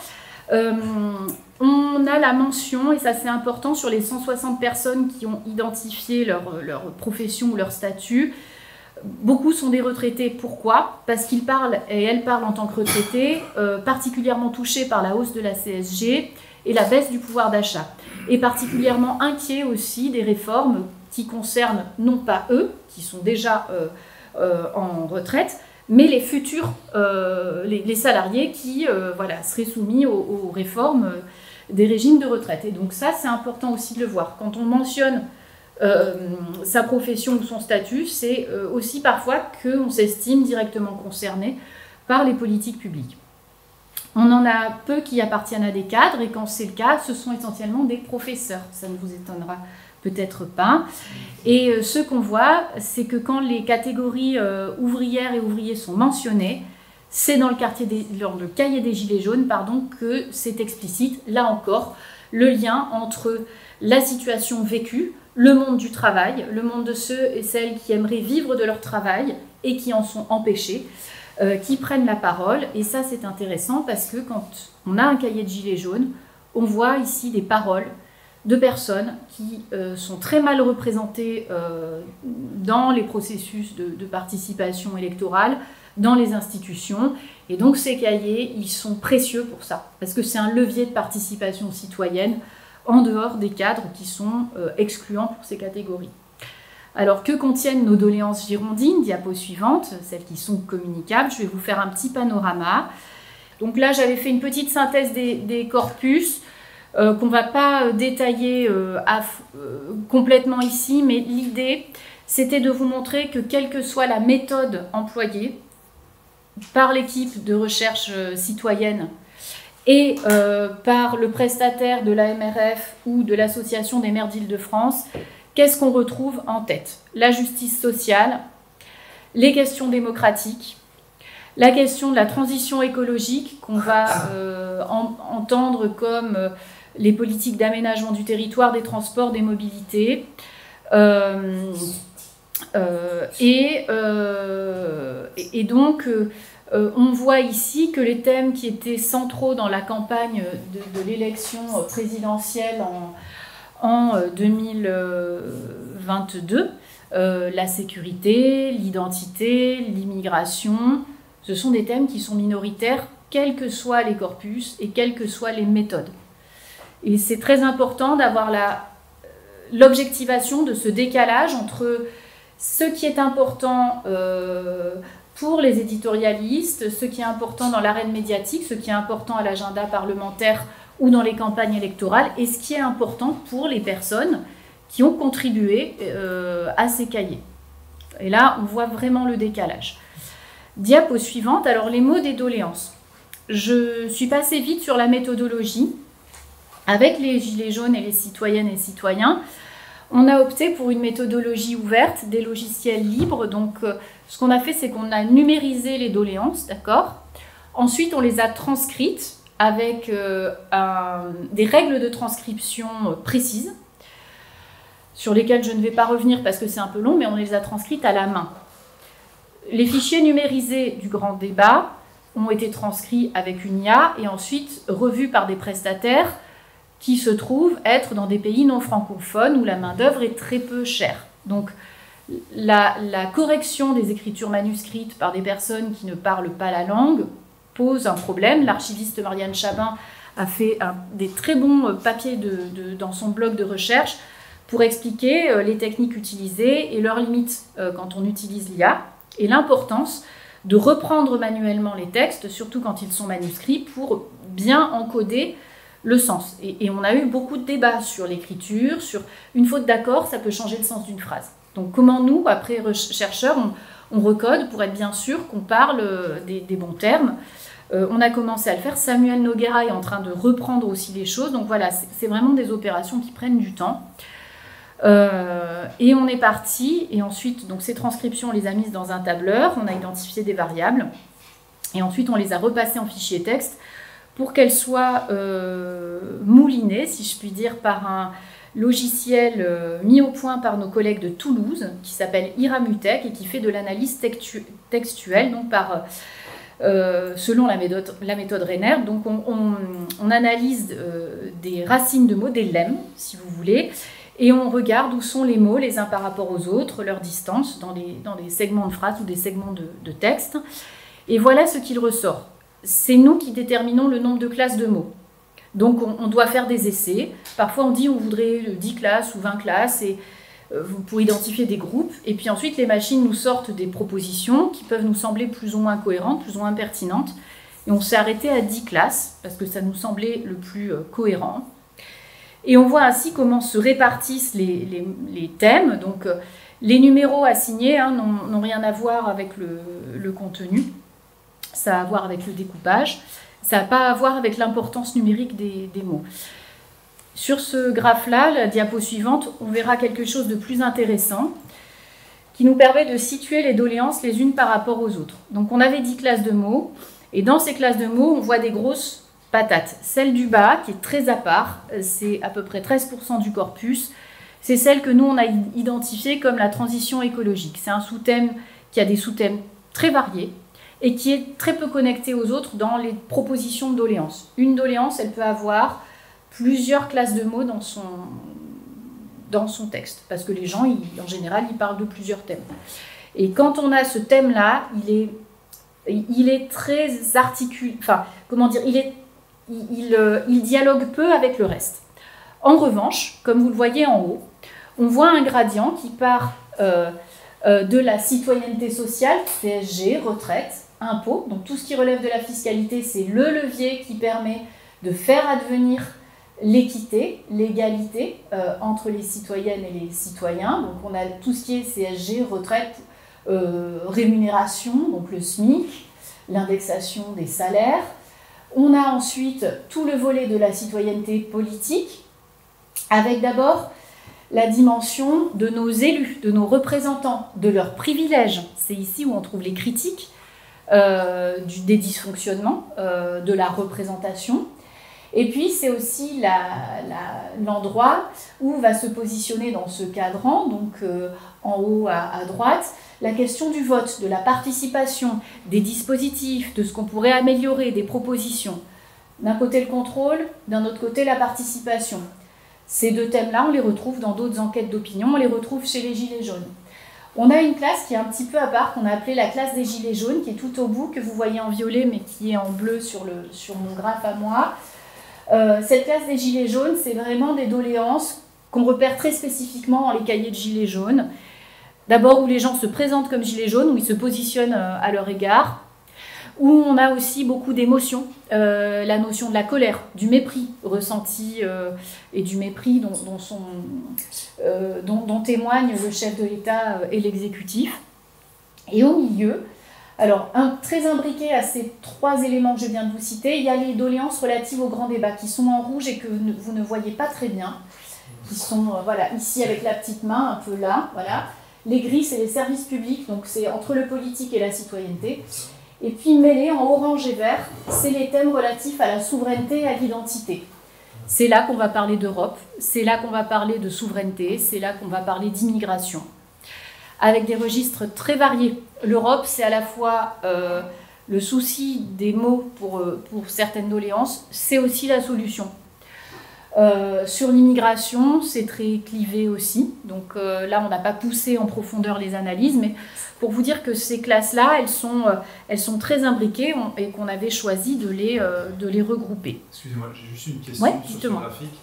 Speaker 2: On a la mention, et ça c'est important, sur les 160 personnes qui ont identifié leur profession ou leur statut. Beaucoup sont des retraités. Pourquoi ? Parce qu'ils parlent, et elles parlent en tant que retraités, particulièrement touchés par la hausse de la CSG et la baisse du pouvoir d'achat. Et particulièrement inquiets aussi des réformes qui concernent non pas eux, qui sont déjà en retraite, mais les futurs, les salariés qui seraient soumis aux réformes des régimes de retraite. Et donc ça, c'est important aussi de le voir. Quand on mentionne sa profession ou son statut, c'est aussi parfois qu'on s'estime directement concerné par les politiques publiques. On en a peu qui appartiennent à des cadres, et quand c'est le cas, ce sont essentiellement des professeurs. Ça ne vous étonnera peut-être pas. Et ce qu'on voit, c'est que quand les catégories ouvrières et ouvriers sont mentionnées, c'est dans le cahier des Gilets jaunes, que c'est explicite, là encore, le lien entre la situation vécue, le monde du travail, le monde de ceux et celles qui aimeraient vivre de leur travail et qui en sont empêchés, qui prennent la parole. Et ça, c'est intéressant parce que quand on a un cahier de Gilets jaunes, on voit ici des paroles de personnes qui sont très mal représentées dans les processus de participation électorale, dans les institutions. Et donc ces cahiers, ils sont précieux pour ça, parce que c'est un levier de participation citoyenne en dehors des cadres qui sont excluants pour ces catégories. Alors, que contiennent nos doléances girondines ? Diapo suivante, celles qui sont communicables. Je vais vous faire un petit panorama. Donc là, j'avais fait une petite synthèse des corpus qu'on ne va pas détailler complètement ici, mais l'idée, c'était de vous montrer que quelle que soit la méthode employée par l'équipe de recherche citoyenne et par le prestataire de l'AMRF ou de l'Association des maires d'Île-de-France, qu'est-ce qu'on retrouve en tête ? La justice sociale, les questions démocratiques, la question de la transition écologique qu'on va entendre comme les politiques d'aménagement du territoire, des transports, des mobilités. Et donc, on voit ici que les thèmes qui étaient centraux dans la campagne de l'élection présidentielle en 2022, la sécurité, l'identité, l'immigration, ce sont des thèmes qui sont minoritaires, quels que soient les corpus et quelles que soient les méthodes. Et c'est très important d'avoir l'objectivation de ce décalage entre ce qui est important pour les éditorialistes, ce qui est important dans l'arène médiatique, ce qui est important à l'agenda parlementaire ou dans les campagnes électorales, et ce qui est important pour les personnes qui ont contribué à ces cahiers. Et là, on voit vraiment le décalage. Diapo suivante, alors les mots des doléances. Je suis passée vite sur la méthodologie. Avec les Gilets jaunes et les citoyennes et citoyens, on a opté pour une méthodologie ouverte, des logiciels libres. Donc, ce qu'on a fait, c'est qu'on a numérisé les doléances, d'accord ? Ensuite, on les a transcrites avec des règles de transcription précises, sur lesquelles je ne vais pas revenir parce que c'est un peu long, mais on les a transcrites à la main. Les fichiers numérisés du grand débat ont été transcrits avec une IA et ensuite revus par des prestataires qui se trouvent être dans des pays non francophones où la main-d'œuvre est très peu chère. Donc, la correction des écritures manuscrites par des personnes qui ne parlent pas la langue pose un problème. L'archiviste Marianne Chabin a fait des très bons papiers dans son blog de recherche pour expliquer les techniques utilisées et leurs limites quand on utilise l'IA, et l'importance de reprendre manuellement les textes, surtout quand ils sont manuscrits, pour bien encoder le sens. Et on a eu beaucoup de débats sur l'écriture, sur une faute d'accord, ça peut changer le sens d'une phrase. Donc comment nous, après chercheurs, on recode pour être bien sûr qu'on parle des bons termes. On a commencé à le faire. Samuel Noguera est en train de reprendre aussi les choses. Donc voilà, c'est vraiment des opérations qui prennent du temps. Et on est parti, et ensuite, donc ces transcriptions, on les a mises dans un tableur, on a identifié des variables, et ensuite on les a repassées en fichier texte pour qu'elles soient moulinées, si je puis dire, par un logiciel mis au point par nos collègues de Toulouse, qui s'appelle Iramutech, et qui fait de l'analyse textuelle, donc selon la méthode Renner. Donc on analyse des racines de mots, des lemmes, si vous voulez, et on regarde où sont les mots les uns par rapport aux autres, leur distance dans des segments de phrases ou des segments de texte. Et voilà ce qu'il ressort. C'est nous qui déterminons le nombre de classes de mots. Donc on doit faire des essais. Parfois on dit on voudrait 10 classes ou 20 classes pour identifier des groupes. Et puis ensuite les machines nous sortent des propositions qui peuvent nous sembler plus ou moins cohérentes, plus ou moins pertinentes. Et on s'est arrêté à 10 classes parce que ça nous semblait le plus cohérent. Et on voit ainsi comment se répartissent les thèmes. Donc, les numéros assignés n'ont rien à voir avec le contenu. Ça a à voir avec le découpage. Ça n'a pas à voir avec l'importance numérique des mots. Sur ce graphe-là, la diapo suivante, on verra quelque chose de plus intéressant qui nous permet de situer les doléances les unes par rapport aux autres. Donc, on avait 10 classes de mots. Et dans ces classes de mots, on voit des grosses patate. Celle du bas, qui est très à part, c'est à peu près 13% du corpus, c'est celle que nous, on a identifiée comme la transition écologique. C'est un sous-thème qui a des sous-thèmes très variés et qui est très peu connecté aux autres dans les propositions de doléances. Une doléance, elle peut avoir plusieurs classes de mots dans son texte, parce que les gens, en général, ils parlent de plusieurs thèmes. Et quand on a ce thème-là, il est très articulé, enfin, comment dire, il dialogue peu avec le reste. En revanche, comme vous le voyez en haut, on voit un gradient qui part de la citoyenneté sociale, CSG, retraite, impôts. Donc tout ce qui relève de la fiscalité, c'est le levier qui permet de faire advenir l'équité, l'égalité entre les citoyennes et les citoyens. Donc on a tout ce qui est CSG, retraite, rémunération, donc le SMIC, l'indexation des salaires. On a ensuite tout le volet de la citoyenneté politique, avec d'abord la dimension de nos élus, de nos représentants, de leurs privilèges. C'est ici où on trouve les critiques des dysfonctionnements de la représentation. Et puis c'est aussi l'endroit où va se positionner dans ce cadran, donc en haut à droite, la question du vote, de la participation, des dispositifs, de ce qu'on pourrait améliorer, des propositions. D'un côté le contrôle, d'un autre côté la participation. Ces deux thèmes-là, on les retrouve dans d'autres enquêtes d'opinion, on les retrouve chez les Gilets jaunes. On a une classe qui est un petit peu à part, qu'on a appelée la classe des Gilets jaunes, qui est tout au bout, que vous voyez en violet, mais qui est en bleu sur mon graphe à moi. Cette classe des Gilets jaunes, c'est vraiment des doléances qu'on repère très spécifiquement dans les cahiers de Gilets jaunes. D'abord où les gens se présentent comme Gilets jaunes, où ils se positionnent à leur égard, où on a aussi beaucoup d'émotions, la notion de la colère, du mépris ressenti et du mépris dont témoignent le chef de l'État et l'exécutif. Et au milieu, alors très imbriqué à ces 3 éléments que je viens de vous citer, il y a les doléances relatives au grand débat qui sont en rouge et que vous ne voyez pas très bien, qui sont voilà, ici avec la petite main, un peu là, voilà. Les gris, c'est les services publics, donc c'est entre le politique et la citoyenneté. Et puis mêlés en orange et vert, c'est les thèmes relatifs à la souveraineté et à l'identité. C'est là qu'on va parler d'Europe, c'est là qu'on va parler de souveraineté, c'est là qu'on va parler d'immigration, avec des registres très variés. L'Europe, c'est à la fois le souci des mots pour certaines doléances, c'est aussi la solution. Sur l'immigration, c'est très clivé aussi. Donc là, on n'a pas poussé en profondeur les analyses, mais pour vous dire que ces classes-là, elles sont très imbriquées et qu'on avait choisi de les regrouper.
Speaker 3: Excusez-moi, j'ai juste une question sur ce graphique.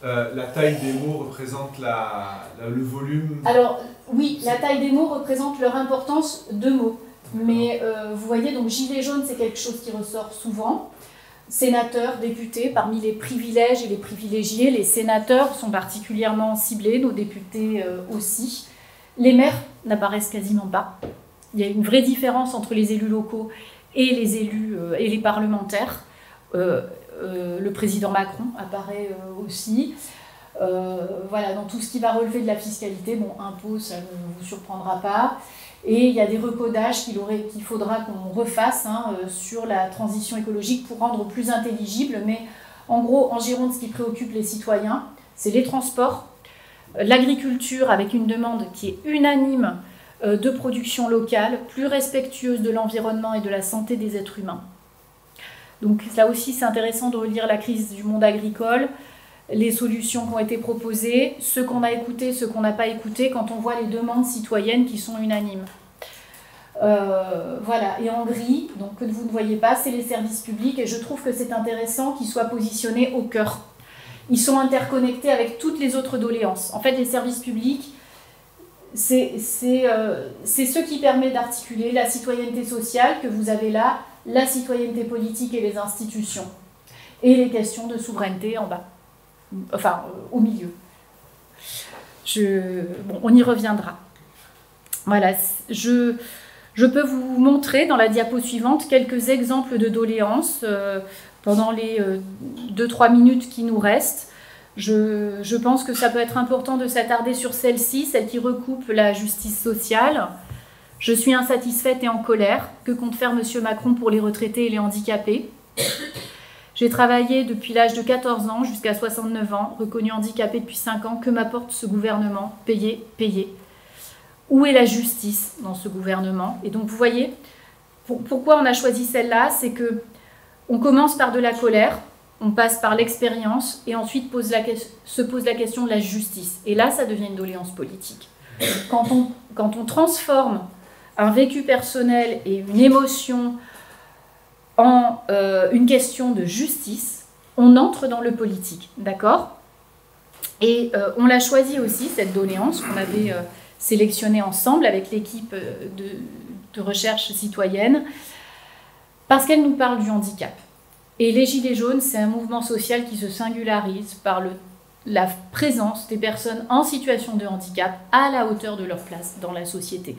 Speaker 3: La taille des mots représente le volume? Alors
Speaker 2: oui, la taille des mots représente leur importance de mots. Mais vous voyez, donc gilet jaune, c'est quelque chose qui ressort souvent. Sénateurs, députés, parmi les privilèges et les privilégiés, les sénateurs sont particulièrement ciblés, nos députés aussi. Les maires n'apparaissent quasiment pas. Il y a une vraie différence entre les élus locaux et les élus et les parlementaires. Le président Macron apparaît aussi. Voilà, dans tout ce qui va relever de la fiscalité, bon, impôts, ça ne vous surprendra pas. Et il y a des recodages qu'il faudra qu'on refasse sur la transition écologique pour rendre plus intelligible. Mais en gros, en Gironde, ce qui préoccupe les citoyens, c'est les transports, l'agriculture avec une demande qui est unanime de production locale, plus respectueuse de l'environnement et de la santé des êtres humains. Donc là aussi, c'est intéressant de relire la crise du monde agricole, les solutions qui ont été proposées, ce qu'on a écouté, ce qu'on n'a pas écouté, quand on voit les demandes citoyennes qui sont unanimes. Voilà, et en gris, donc que vous ne voyez pas, c'est les services publics, et je trouve que c'est intéressant qu'ils soient positionnés au cœur. Ils sont interconnectés avec toutes les autres doléances. En fait, les services publics, c'est ce qui permet d'articuler la citoyenneté sociale que vous avez là, la citoyenneté politique et les institutions, et les questions de souveraineté en bas. Enfin, au milieu. Bon, on y reviendra. Voilà, je peux vous montrer dans la diapo suivante quelques exemples de doléances pendant les 2-3 minutes qui nous restent. Je pense que ça peut être important de s'attarder sur celle-ci, celle qui recoupe la justice sociale. Je suis insatisfaite et en colère. Que compte faire M. Macron pour les retraités et les handicapés ? J'ai travaillé depuis l'âge de 14 ans jusqu'à 69 ans, reconnu handicapé depuis 5 ans. Que m'apporte ce gouvernement ? Payer, payer. Où est la justice dans ce gouvernement ? Et donc vous voyez, pourquoi on a choisi celle-là, c'est que on commence par de la colère, on passe par l'expérience et ensuite se pose la question de la justice. Et là, ça devient une doléance politique. Quand on transforme un vécu personnel et une émotion en une question de justice, on entre dans le politique, d'accord ? Et on l'a choisi aussi, cette doléance qu'on avait sélectionnée ensemble avec l'équipe de recherche citoyenne, parce qu'elle nous parle du handicap. Et les Gilets jaunes, c'est un mouvement social qui se singularise par la présence des personnes en situation de handicap à la hauteur de leur place dans la société.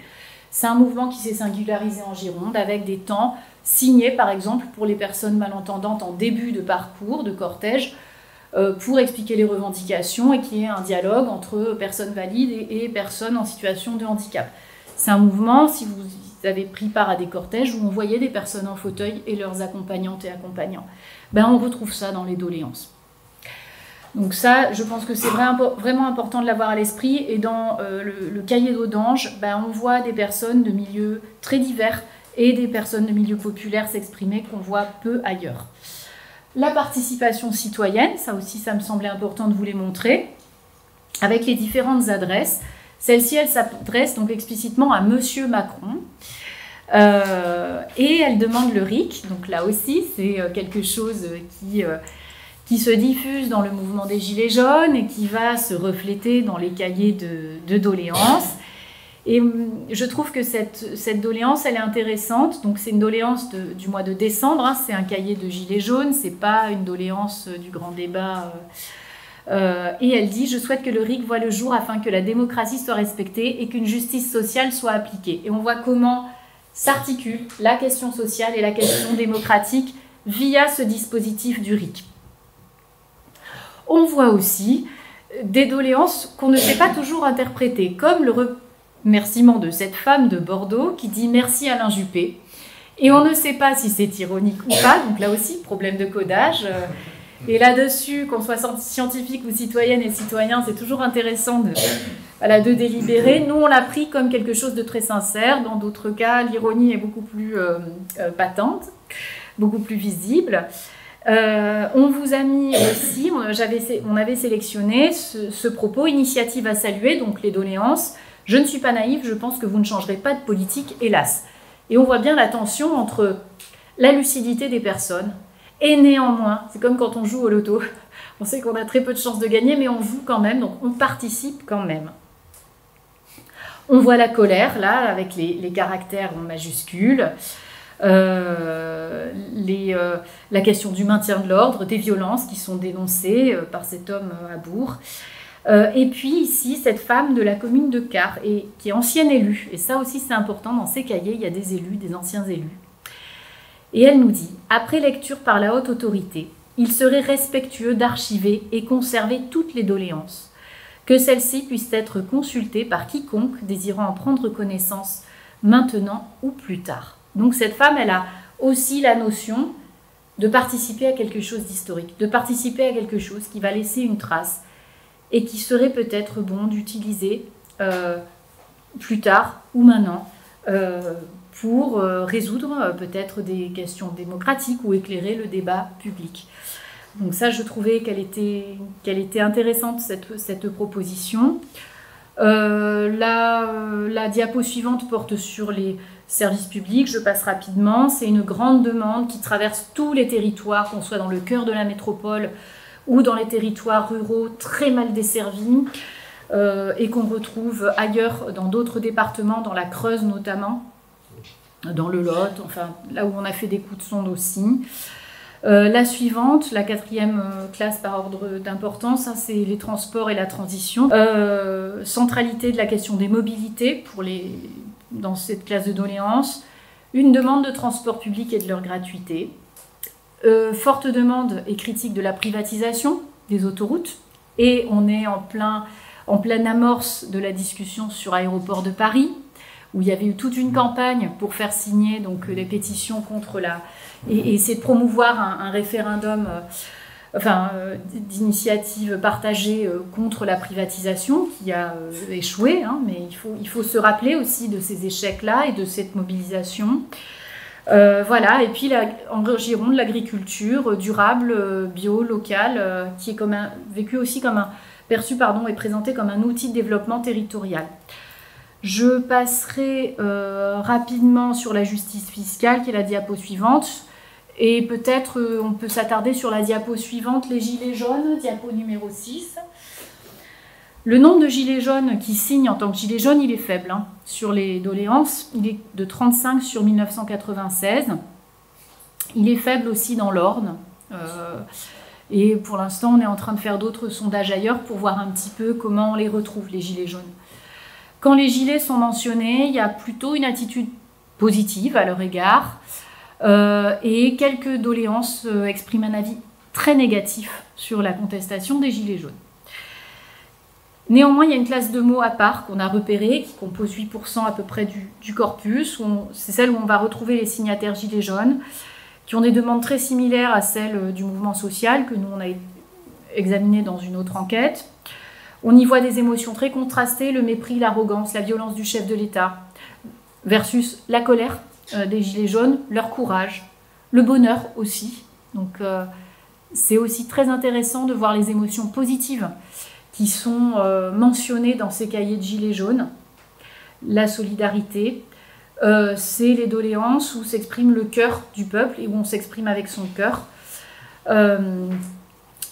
Speaker 2: C'est un mouvement qui s'est singularisé en Gironde avec des temps signés, par exemple, pour les personnes malentendantes en début de parcours, de cortège, pour expliquer les revendications et qu'il y ait un dialogue entre personnes valides et personnes en situation de handicap. C'est un mouvement, si vous avez pris part à des cortèges, où on voyait des personnes en fauteuil et leurs accompagnantes et accompagnants. Ben, on retrouve ça dans les doléances. Donc ça, je pense que c'est vraiment important de l'avoir à l'esprit. Et dans le cahier d'Audange, ben, on voit des personnes de milieux très divers et des personnes de milieux populaires s'exprimer qu'on voit peu ailleurs. La participation citoyenne, ça aussi, ça me semblait important de vous les montrer, avec les différentes adresses. Celle-ci, elle s'adresse donc explicitement à Monsieur Macron. Et elle demande le RIC. Donc là aussi, c'est quelque chose qui se diffuse dans le mouvement des Gilets jaunes et qui va se refléter dans les cahiers de doléances. Et je trouve que cette doléance, elle est intéressante. Donc c'est une doléance du mois de décembre, hein, c'est un cahier de gilets jaunes, c'est pas une doléance du grand débat. Et elle dit « Je souhaite que le RIC voie le jour afin que la démocratie soit respectée et qu'une justice sociale soit appliquée. » Et on voit comment s'articule la question sociale et la question démocratique via ce dispositif du RIC. On voit aussi des doléances qu'on ne sait pas toujours interpréter, comme le remerciement de cette femme de Bordeaux qui dit « Merci Alain Juppé ». Et on ne sait pas si c'est ironique ou pas, donc là aussi, problème de codage. Et là-dessus, qu'on soit scientifique ou citoyenne et citoyen, c'est toujours intéressant de délibérer. Nous, on l'a pris comme quelque chose de très sincère. Dans d'autres cas, l'ironie est beaucoup plus patente, beaucoup plus visible. On vous a mis aussi, on avait sélectionné ce propos, initiative à saluer, donc les doléances. Je ne suis pas naïve, je pense que vous ne changerez pas de politique, hélas. Et on voit bien la tension entre la lucidité des personnes et néanmoins, c'est comme quand on joue au loto. On sait qu'on a très peu de chances de gagner, mais on joue quand même, donc on participe quand même. On voit la colère, là, avec les caractères en majuscules. La question du maintien de l'ordre, des violences qui sont dénoncées par cet homme à Bourg. Et puis ici, cette femme de la commune de Quart, qui est ancienne élue. Et ça aussi, c'est important, dans ces cahiers, il y a des élus, des anciens élus. Et elle nous dit, après lecture par la haute autorité, il serait respectueux d'archiver et conserver toutes les doléances, que celles-ci puissent être consultées par quiconque désirant en prendre connaissance maintenant ou plus tard. Donc cette femme, elle a aussi la notion de participer à quelque chose d'historique, de participer à quelque chose qui va laisser une trace et qui serait peut-être bon d'utiliser plus tard ou maintenant pour résoudre peut-être des questions démocratiques ou éclairer le débat public. Donc ça, je trouvais qu'elle était intéressante, cette proposition. La diapo suivante porte sur les services publics, je passe rapidement. C'est une grande demande qui traverse tous les territoires, qu'on soit dans le cœur de la métropole ou dans les territoires ruraux très mal desservis, et qu'on retrouve ailleurs dans d'autres départements, dans la Creuse notamment, dans le Lot, enfin là où on a fait des coups de sonde aussi. La suivante, la 4e classe par ordre d'importance, c'est les transports et la transition. Centralité de la question des mobilités dans cette classe de doléances. Une demande de transport public et de leur gratuité. Forte demande et critique de la privatisation des autoroutes. Et on est en pleine amorce de la discussion sur Aéroport de Paris, où il y avait eu toute une campagne pour faire signer donc, des pétitions contre et essayer de promouvoir un référendum d'initiative partagée contre la privatisation qui a échoué, hein, mais il faut se rappeler aussi de ces échecs-là et de cette mobilisation. Voilà, et puis en Gironde, l'agriculture durable, bio, locale, qui est perçue et présentée comme un outil de développement territorial. Je passerai rapidement sur la justice fiscale, qui est la diapo suivante. Et peut-être on peut s'attarder sur la diapo suivante, les gilets jaunes, diapo numéro 6. Le nombre de gilets jaunes qui signent en tant que gilets jaunes, il est faible. Hein. Sur les doléances, il est de 35 sur 1996. Il est faible aussi dans l'Orne. Et pour l'instant, on est en train de faire d'autres sondages ailleurs pour voir un petit peu comment on les retrouve, les gilets jaunes. Quand les gilets sont mentionnés, il y a plutôt une attitude positive à leur égard et quelques doléances expriment un avis très négatif sur la contestation des gilets jaunes. Néanmoins, il y a une classe de mots à part qu'on a repérée, qui compose 8% à peu près du corpus. C'est celle où on va retrouver les signataires gilets jaunes, qui ont des demandes très similaires à celles du mouvement social que nous on a examiné dans une autre enquête. On y voit des émotions très contrastées, le mépris, l'arrogance, la violence du chef de l'État, versus la colère des gilets jaunes, leur courage, le bonheur aussi. Donc c'est aussi très intéressant de voir les émotions positives qui sont mentionnées dans ces cahiers de gilets jaunes. La solidarité, c'est les doléances où s'exprime le cœur du peuple et où on s'exprime avec son cœur.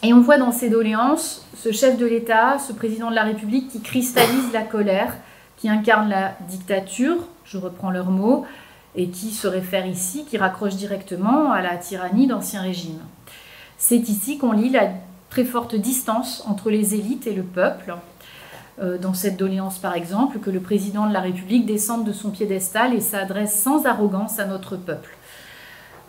Speaker 2: Et on voit dans ces doléances ce chef de l'État, ce président de la République qui cristallise la colère, qui incarnent la dictature, je reprends leurs mots, et qui se réfèrent ici, qui raccrochent directement à la tyrannie d'Ancien Régime. C'est ici qu'on lit la très forte distance entre les élites et le peuple. Dans cette doléance, par exemple, que le président de la République descende de son piédestal et s'adresse sans arrogance à notre peuple.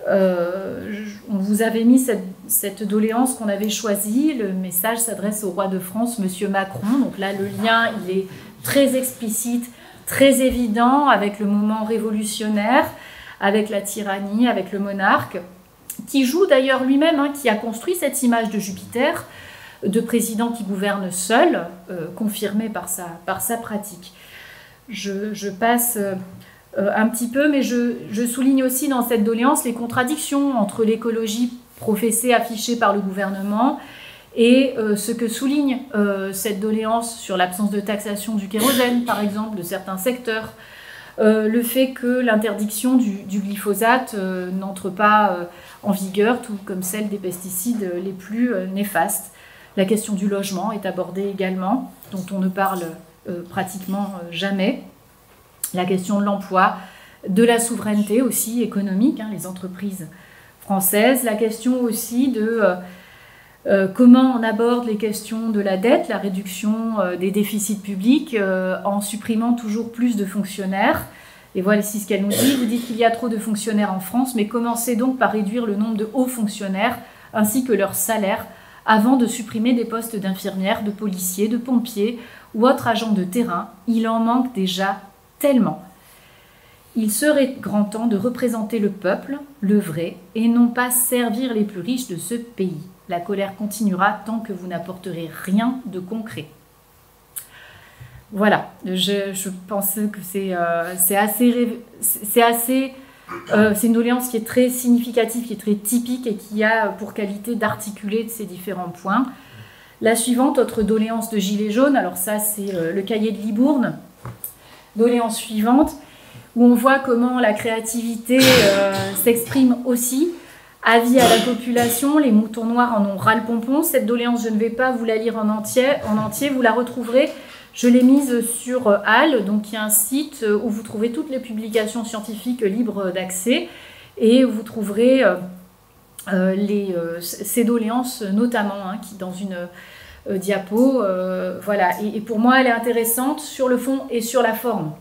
Speaker 2: On vous avait mis cette doléance qu'on avait choisie. Le message s'adresse au roi de France, Monsieur Macron. Donc là, le lien, il est très explicite, très évident avec le moment révolutionnaire, avec la tyrannie, avec le monarque, qui joue d'ailleurs lui-même, qui a construit cette image de Jupiter, de président qui gouverne seul, confirmée par sa pratique. Je passe un petit peu, mais je souligne aussi dans cette doléance les contradictions entre l'écologie professée, affichée par le gouvernement, et ce que souligne cette doléance sur l'absence de taxation du kérosène, par exemple, de certains secteurs, le fait que l'interdiction du glyphosate n'entre pas en vigueur, tout comme celle des pesticides les plus néfastes. La question du logement est abordée également, dont on ne parle pratiquement jamais. La question de l'emploi, de la souveraineté aussi économique, les entreprises françaises. La question aussi de comment on aborde les questions de la dette, la réduction des déficits publics en supprimant toujours plus de fonctionnaires. Et voilà ici ce qu'elle nous dit. Vous dites qu'il y a trop de fonctionnaires en France, mais commencez donc par réduire le nombre de hauts fonctionnaires ainsi que leurs salaires avant de supprimer des postes d'infirmières, de policiers, de pompiers ou autres agents de terrain. Il en manque déjà tellement. Il serait grand temps de représenter le peuple, le vrai, et non pas servir les plus riches de ce pays. La colère continuera tant que vous n'apporterez rien de concret. Voilà, je pense que c'est une doléance qui est très significative, qui est très typique et qui a pour qualité d'articuler ces différents points. La suivante, autre doléance de Gilets jaunes, alors ça c'est le cahier de Libourne. Doléance suivante, où on voit comment la créativité s'exprime aussi. Avis à la population, les moutons noirs en ont ras le pompon. Cette doléance, je ne vais pas vous la lire en entier, vous la retrouverez. Je l'ai mise sur HAL, donc il y a un site où vous trouvez toutes les publications scientifiques libres d'accès et vous trouverez ces doléances notamment, qui dans une diapo, voilà. Et pour moi, elle est intéressante sur le fond et sur la forme,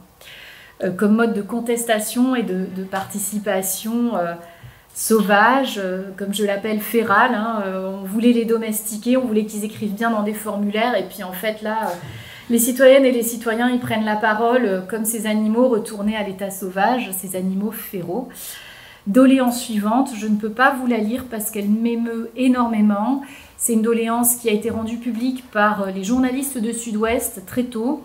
Speaker 2: comme mode de contestation et de participation sauvage, comme je l'appelle féral. On voulait les domestiquer, on voulait qu'ils écrivent bien dans des formulaires, et puis en fait là, les citoyennes et les citoyens, ils prennent la parole comme ces animaux retournés à l'état sauvage, ces animaux féraux. Doléance suivante, je ne peux pas vous la lire parce qu'elle m'émeut énormément. C'est une doléance qui a été rendue publique par les journalistes de Sud-Ouest très tôt.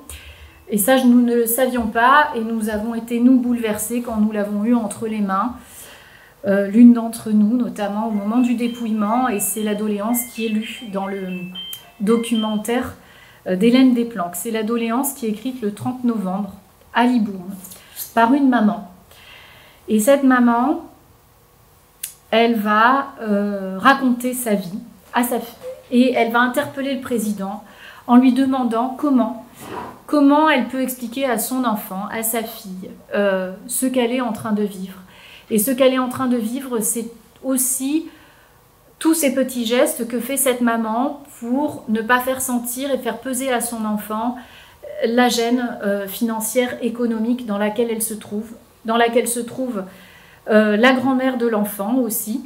Speaker 2: Et ça, nous ne le savions pas et nous avons été, nous, bouleversés quand nous l'avons eu entre les mains. L'une d'entre nous, notamment au moment du dépouillement, et c'est la doléance qui est lue dans le documentaire d'Hélène Desplanques. C'est la doléance qui est écrite le 30 novembre à Libourne par une maman. Et cette maman, elle va raconter sa vie à sa fille et elle va interpeller le président en lui demandant comment elle peut expliquer à son enfant, à sa fille, ce qu'elle est en train de vivre. Et ce qu'elle est en train de vivre, c'est aussi tous ces petits gestes que fait cette maman pour ne pas faire sentir et faire peser à son enfant la gêne financière, économique dans laquelle elle se trouve, la grand-mère de l'enfant aussi,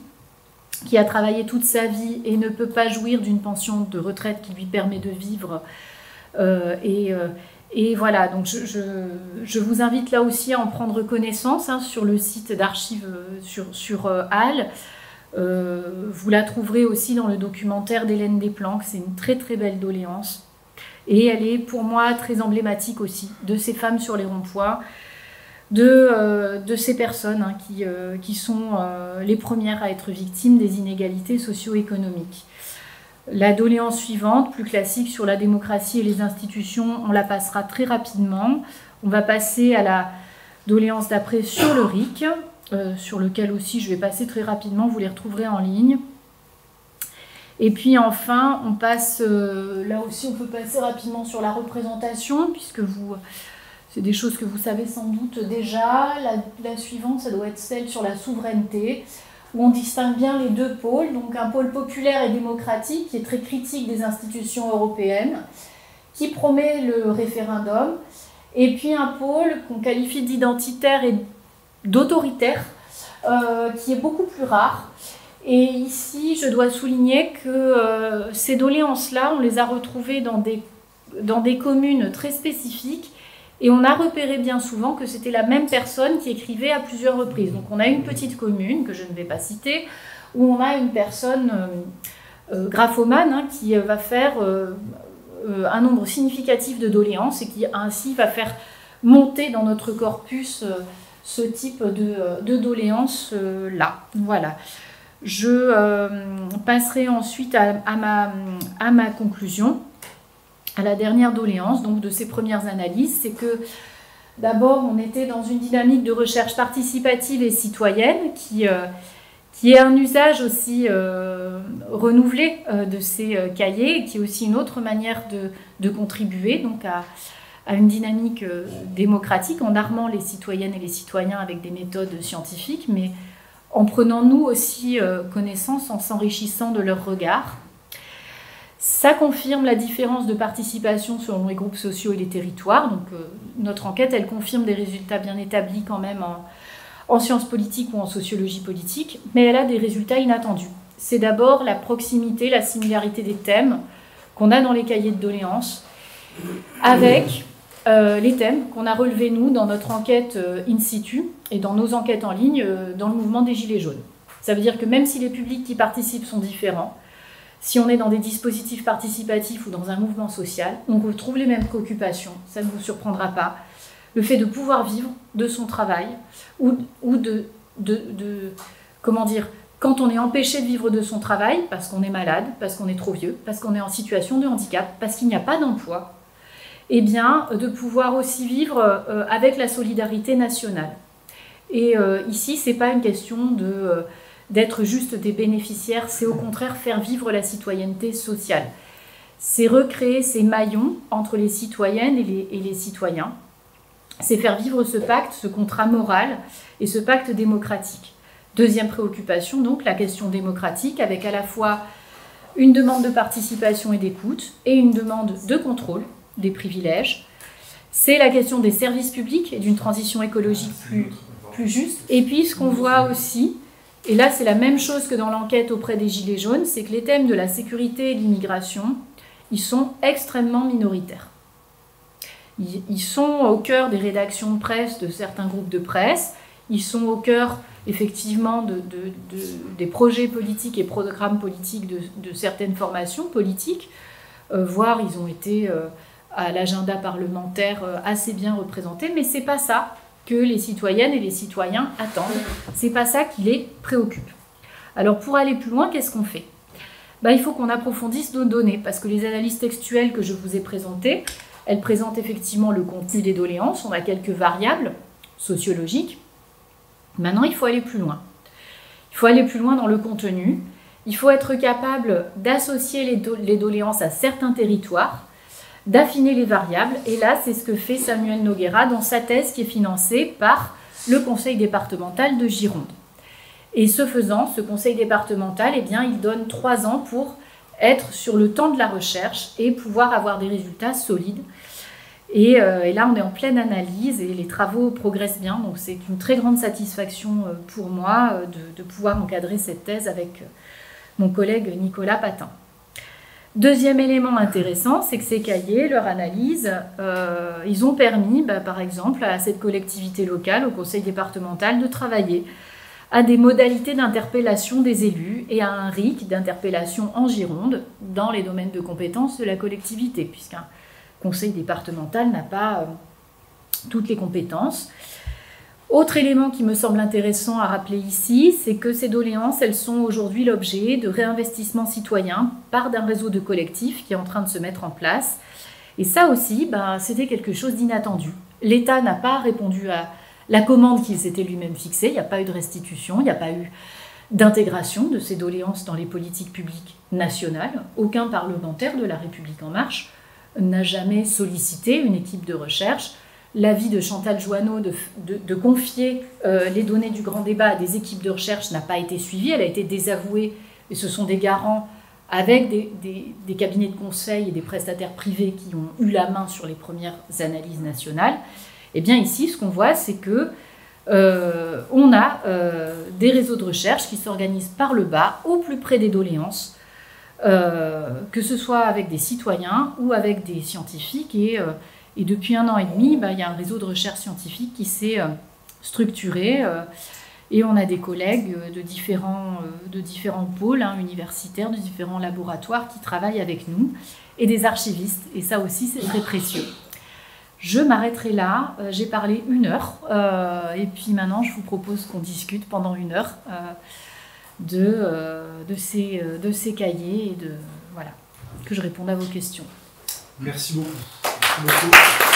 Speaker 2: qui a travaillé toute sa vie et ne peut pas jouir d'une pension de retraite qui lui permet de vivre. Et voilà, donc je vous invite là aussi à en prendre connaissance sur le site d'archives sur HAL. Vous la trouverez aussi dans le documentaire d'Hélène Desplanques. C'est une très très belle doléance. Et elle est pour moi très emblématique aussi de ces femmes sur les ronds-points, de ces personnes qui sont les premières à être victimes des inégalités socio-économiques. La doléance suivante, plus classique, sur la démocratie et les institutions, on la passera très rapidement. On va passer à la doléance d'après sur le RIC, sur lequel aussi je vais passer très rapidement, vous les retrouverez en ligne. Et puis enfin, on passe, là aussi on peut passer rapidement sur la représentation, puisque C'est des choses que vous savez sans doute déjà. La suivante, ça doit être celle sur la souveraineté, où on distingue bien les deux pôles. Donc un pôle populaire et démocratique qui est très critique des institutions européennes, qui promet le référendum, et puis un pôle qu'on qualifie d'identitaire et d'autoritaire, qui est beaucoup plus rare. Et ici, je dois souligner que ces doléances-là, on les a retrouvées dans des communes très spécifiques, et on a repéré bien souvent que c'était la même personne qui écrivait à plusieurs reprises. Donc on a une petite commune, que je ne vais pas citer, où on a une personne graphomane qui va faire un nombre significatif de doléances et qui ainsi va faire monter dans notre corpus ce type de doléances-là. Voilà. Je passerai ensuite à ma conclusion. À la dernière doléance, donc de ces premières analyses, c'est que d'abord on était dans une dynamique de recherche participative et citoyenne qui est un usage aussi renouvelé de ces cahiers, et qui est aussi une autre manière de contribuer donc à une dynamique démocratique en armant les citoyennes et les citoyens avec des méthodes scientifiques, mais en prenant nous aussi connaissance, en s'enrichissant de leur regard. Ça confirme la différence de participation selon les groupes sociaux et les territoires. Donc, notre enquête, elle confirme des résultats bien établis quand même en sciences politiques ou en sociologie politique, mais elle a des résultats inattendus. C'est d'abord la proximité, la similarité des thèmes qu'on a dans les cahiers de doléances avec les thèmes qu'on a relevés, nous, dans notre enquête in situ et dans nos enquêtes en ligne dans le mouvement des Gilets jaunes. Ça veut dire que même si les publics qui participent sont différents, si on est dans des dispositifs participatifs ou dans un mouvement social, on retrouve les mêmes préoccupations, ça ne vous surprendra pas. Le fait de pouvoir vivre de son travail ou comment dire, quand on est empêché de vivre de son travail parce qu'on est malade, parce qu'on est trop vieux, parce qu'on est en situation de handicap, parce qu'il n'y a pas d'emploi, eh bien, de pouvoir aussi vivre avec la solidarité nationale. Et ici, ce n'est pas une question d'être juste des bénéficiaires, c'est au contraire faire vivre la citoyenneté sociale. C'est recréer ces maillons entre les citoyennes et les citoyens. C'est faire vivre ce pacte, ce contrat moral et ce pacte démocratique. Deuxième préoccupation, donc, la question démocratique, avec à la fois une demande de participation et d'écoute et une demande de contrôle des privilèges. C'est la question des services publics et d'une transition écologique plus juste. Et puis, ce qu'on voit aussi, et là, c'est la même chose que dans l'enquête auprès des Gilets jaunes, c'est que les thèmes de la sécurité et de l'immigration, ils sont extrêmement minoritaires. Ils sont au cœur des rédactions de presse de certains groupes de presse, ils sont au cœur, effectivement, des projets politiques et programmes politiques de certaines formations politiques, voire ils ont été à l'agenda parlementaire assez bien représentés, mais ce n'est pas ça que les citoyennes et les citoyens attendent. C'est pas ça qui les préoccupe. Alors pour aller plus loin, qu'est-ce qu'on fait ? Il faut qu'on approfondisse nos données, parce que les analyses textuelles que je vous ai présentées, elles présentent effectivement le contenu des doléances, on a quelques variables sociologiques. Maintenant, il faut aller plus loin. Il faut aller plus loin dans le contenu. Il faut être capable d'associer les doléances à certains territoires, d'affiner les variables. Et là, c'est ce que fait Samuel Noguera dans sa thèse qui est financée par le conseil départemental de Gironde. Et ce faisant, ce conseil départemental, il donne 3 ans pour être sur le temps de la recherche et pouvoir avoir des résultats solides. Et là, on est en pleine analyse et les travaux progressent bien. Donc, c'est une très grande satisfaction pour moi de pouvoir encadrer cette thèse avec mon collègue Nicolas Patin. Deuxième élément intéressant, c'est que ces cahiers, leur analyse, ils ont permis, par exemple, à cette collectivité locale, au conseil départemental, de travailler à des modalités d'interpellation des élus et à un RIC d'interpellation en Gironde dans les domaines de compétences de la collectivité, puisqu'un conseil départemental n'a pas toutes les compétences. Autre élément qui me semble intéressant à rappeler ici, c'est que ces doléances, elles sont aujourd'hui l'objet de réinvestissements citoyens par d'un réseau de collectifs qui est en train de se mettre en place. Et ça aussi, c'était quelque chose d'inattendu. L'État n'a pas répondu à la commande qu'il s'était lui-même fixée, il n'y a pas eu de restitution, il n'y a pas eu d'intégration de ces doléances dans les politiques publiques nationales. Aucun parlementaire de La République En Marche n'a jamais sollicité une équipe de recherche l'avis de Chantal Jouanneau de confier les données du grand débat à des équipes de recherche n'a pas été suivie, elle a été désavouée, et ce sont des garants avec des cabinets de conseil et des prestataires privés qui ont eu la main sur les premières analyses nationales. Et bien ici, ce qu'on voit, c'est que on a des réseaux de recherche qui s'organisent par le bas, au plus près des doléances, que ce soit avec des citoyens ou avec des scientifiques. Et depuis 1 an et demi, il y a un réseau de recherche scientifique qui s'est structuré. Et on a des collègues de différents pôles universitaires, de différents laboratoires qui travaillent avec nous, et des archivistes. Et ça aussi, c'est très précieux. Je m'arrêterai là. J'ai parlé 1 heure. Et puis maintenant, je vous propose qu'on discute pendant 1 heure de ces cahiers et voilà, que je réponde à vos questions.
Speaker 3: Merci beaucoup. Merci beaucoup.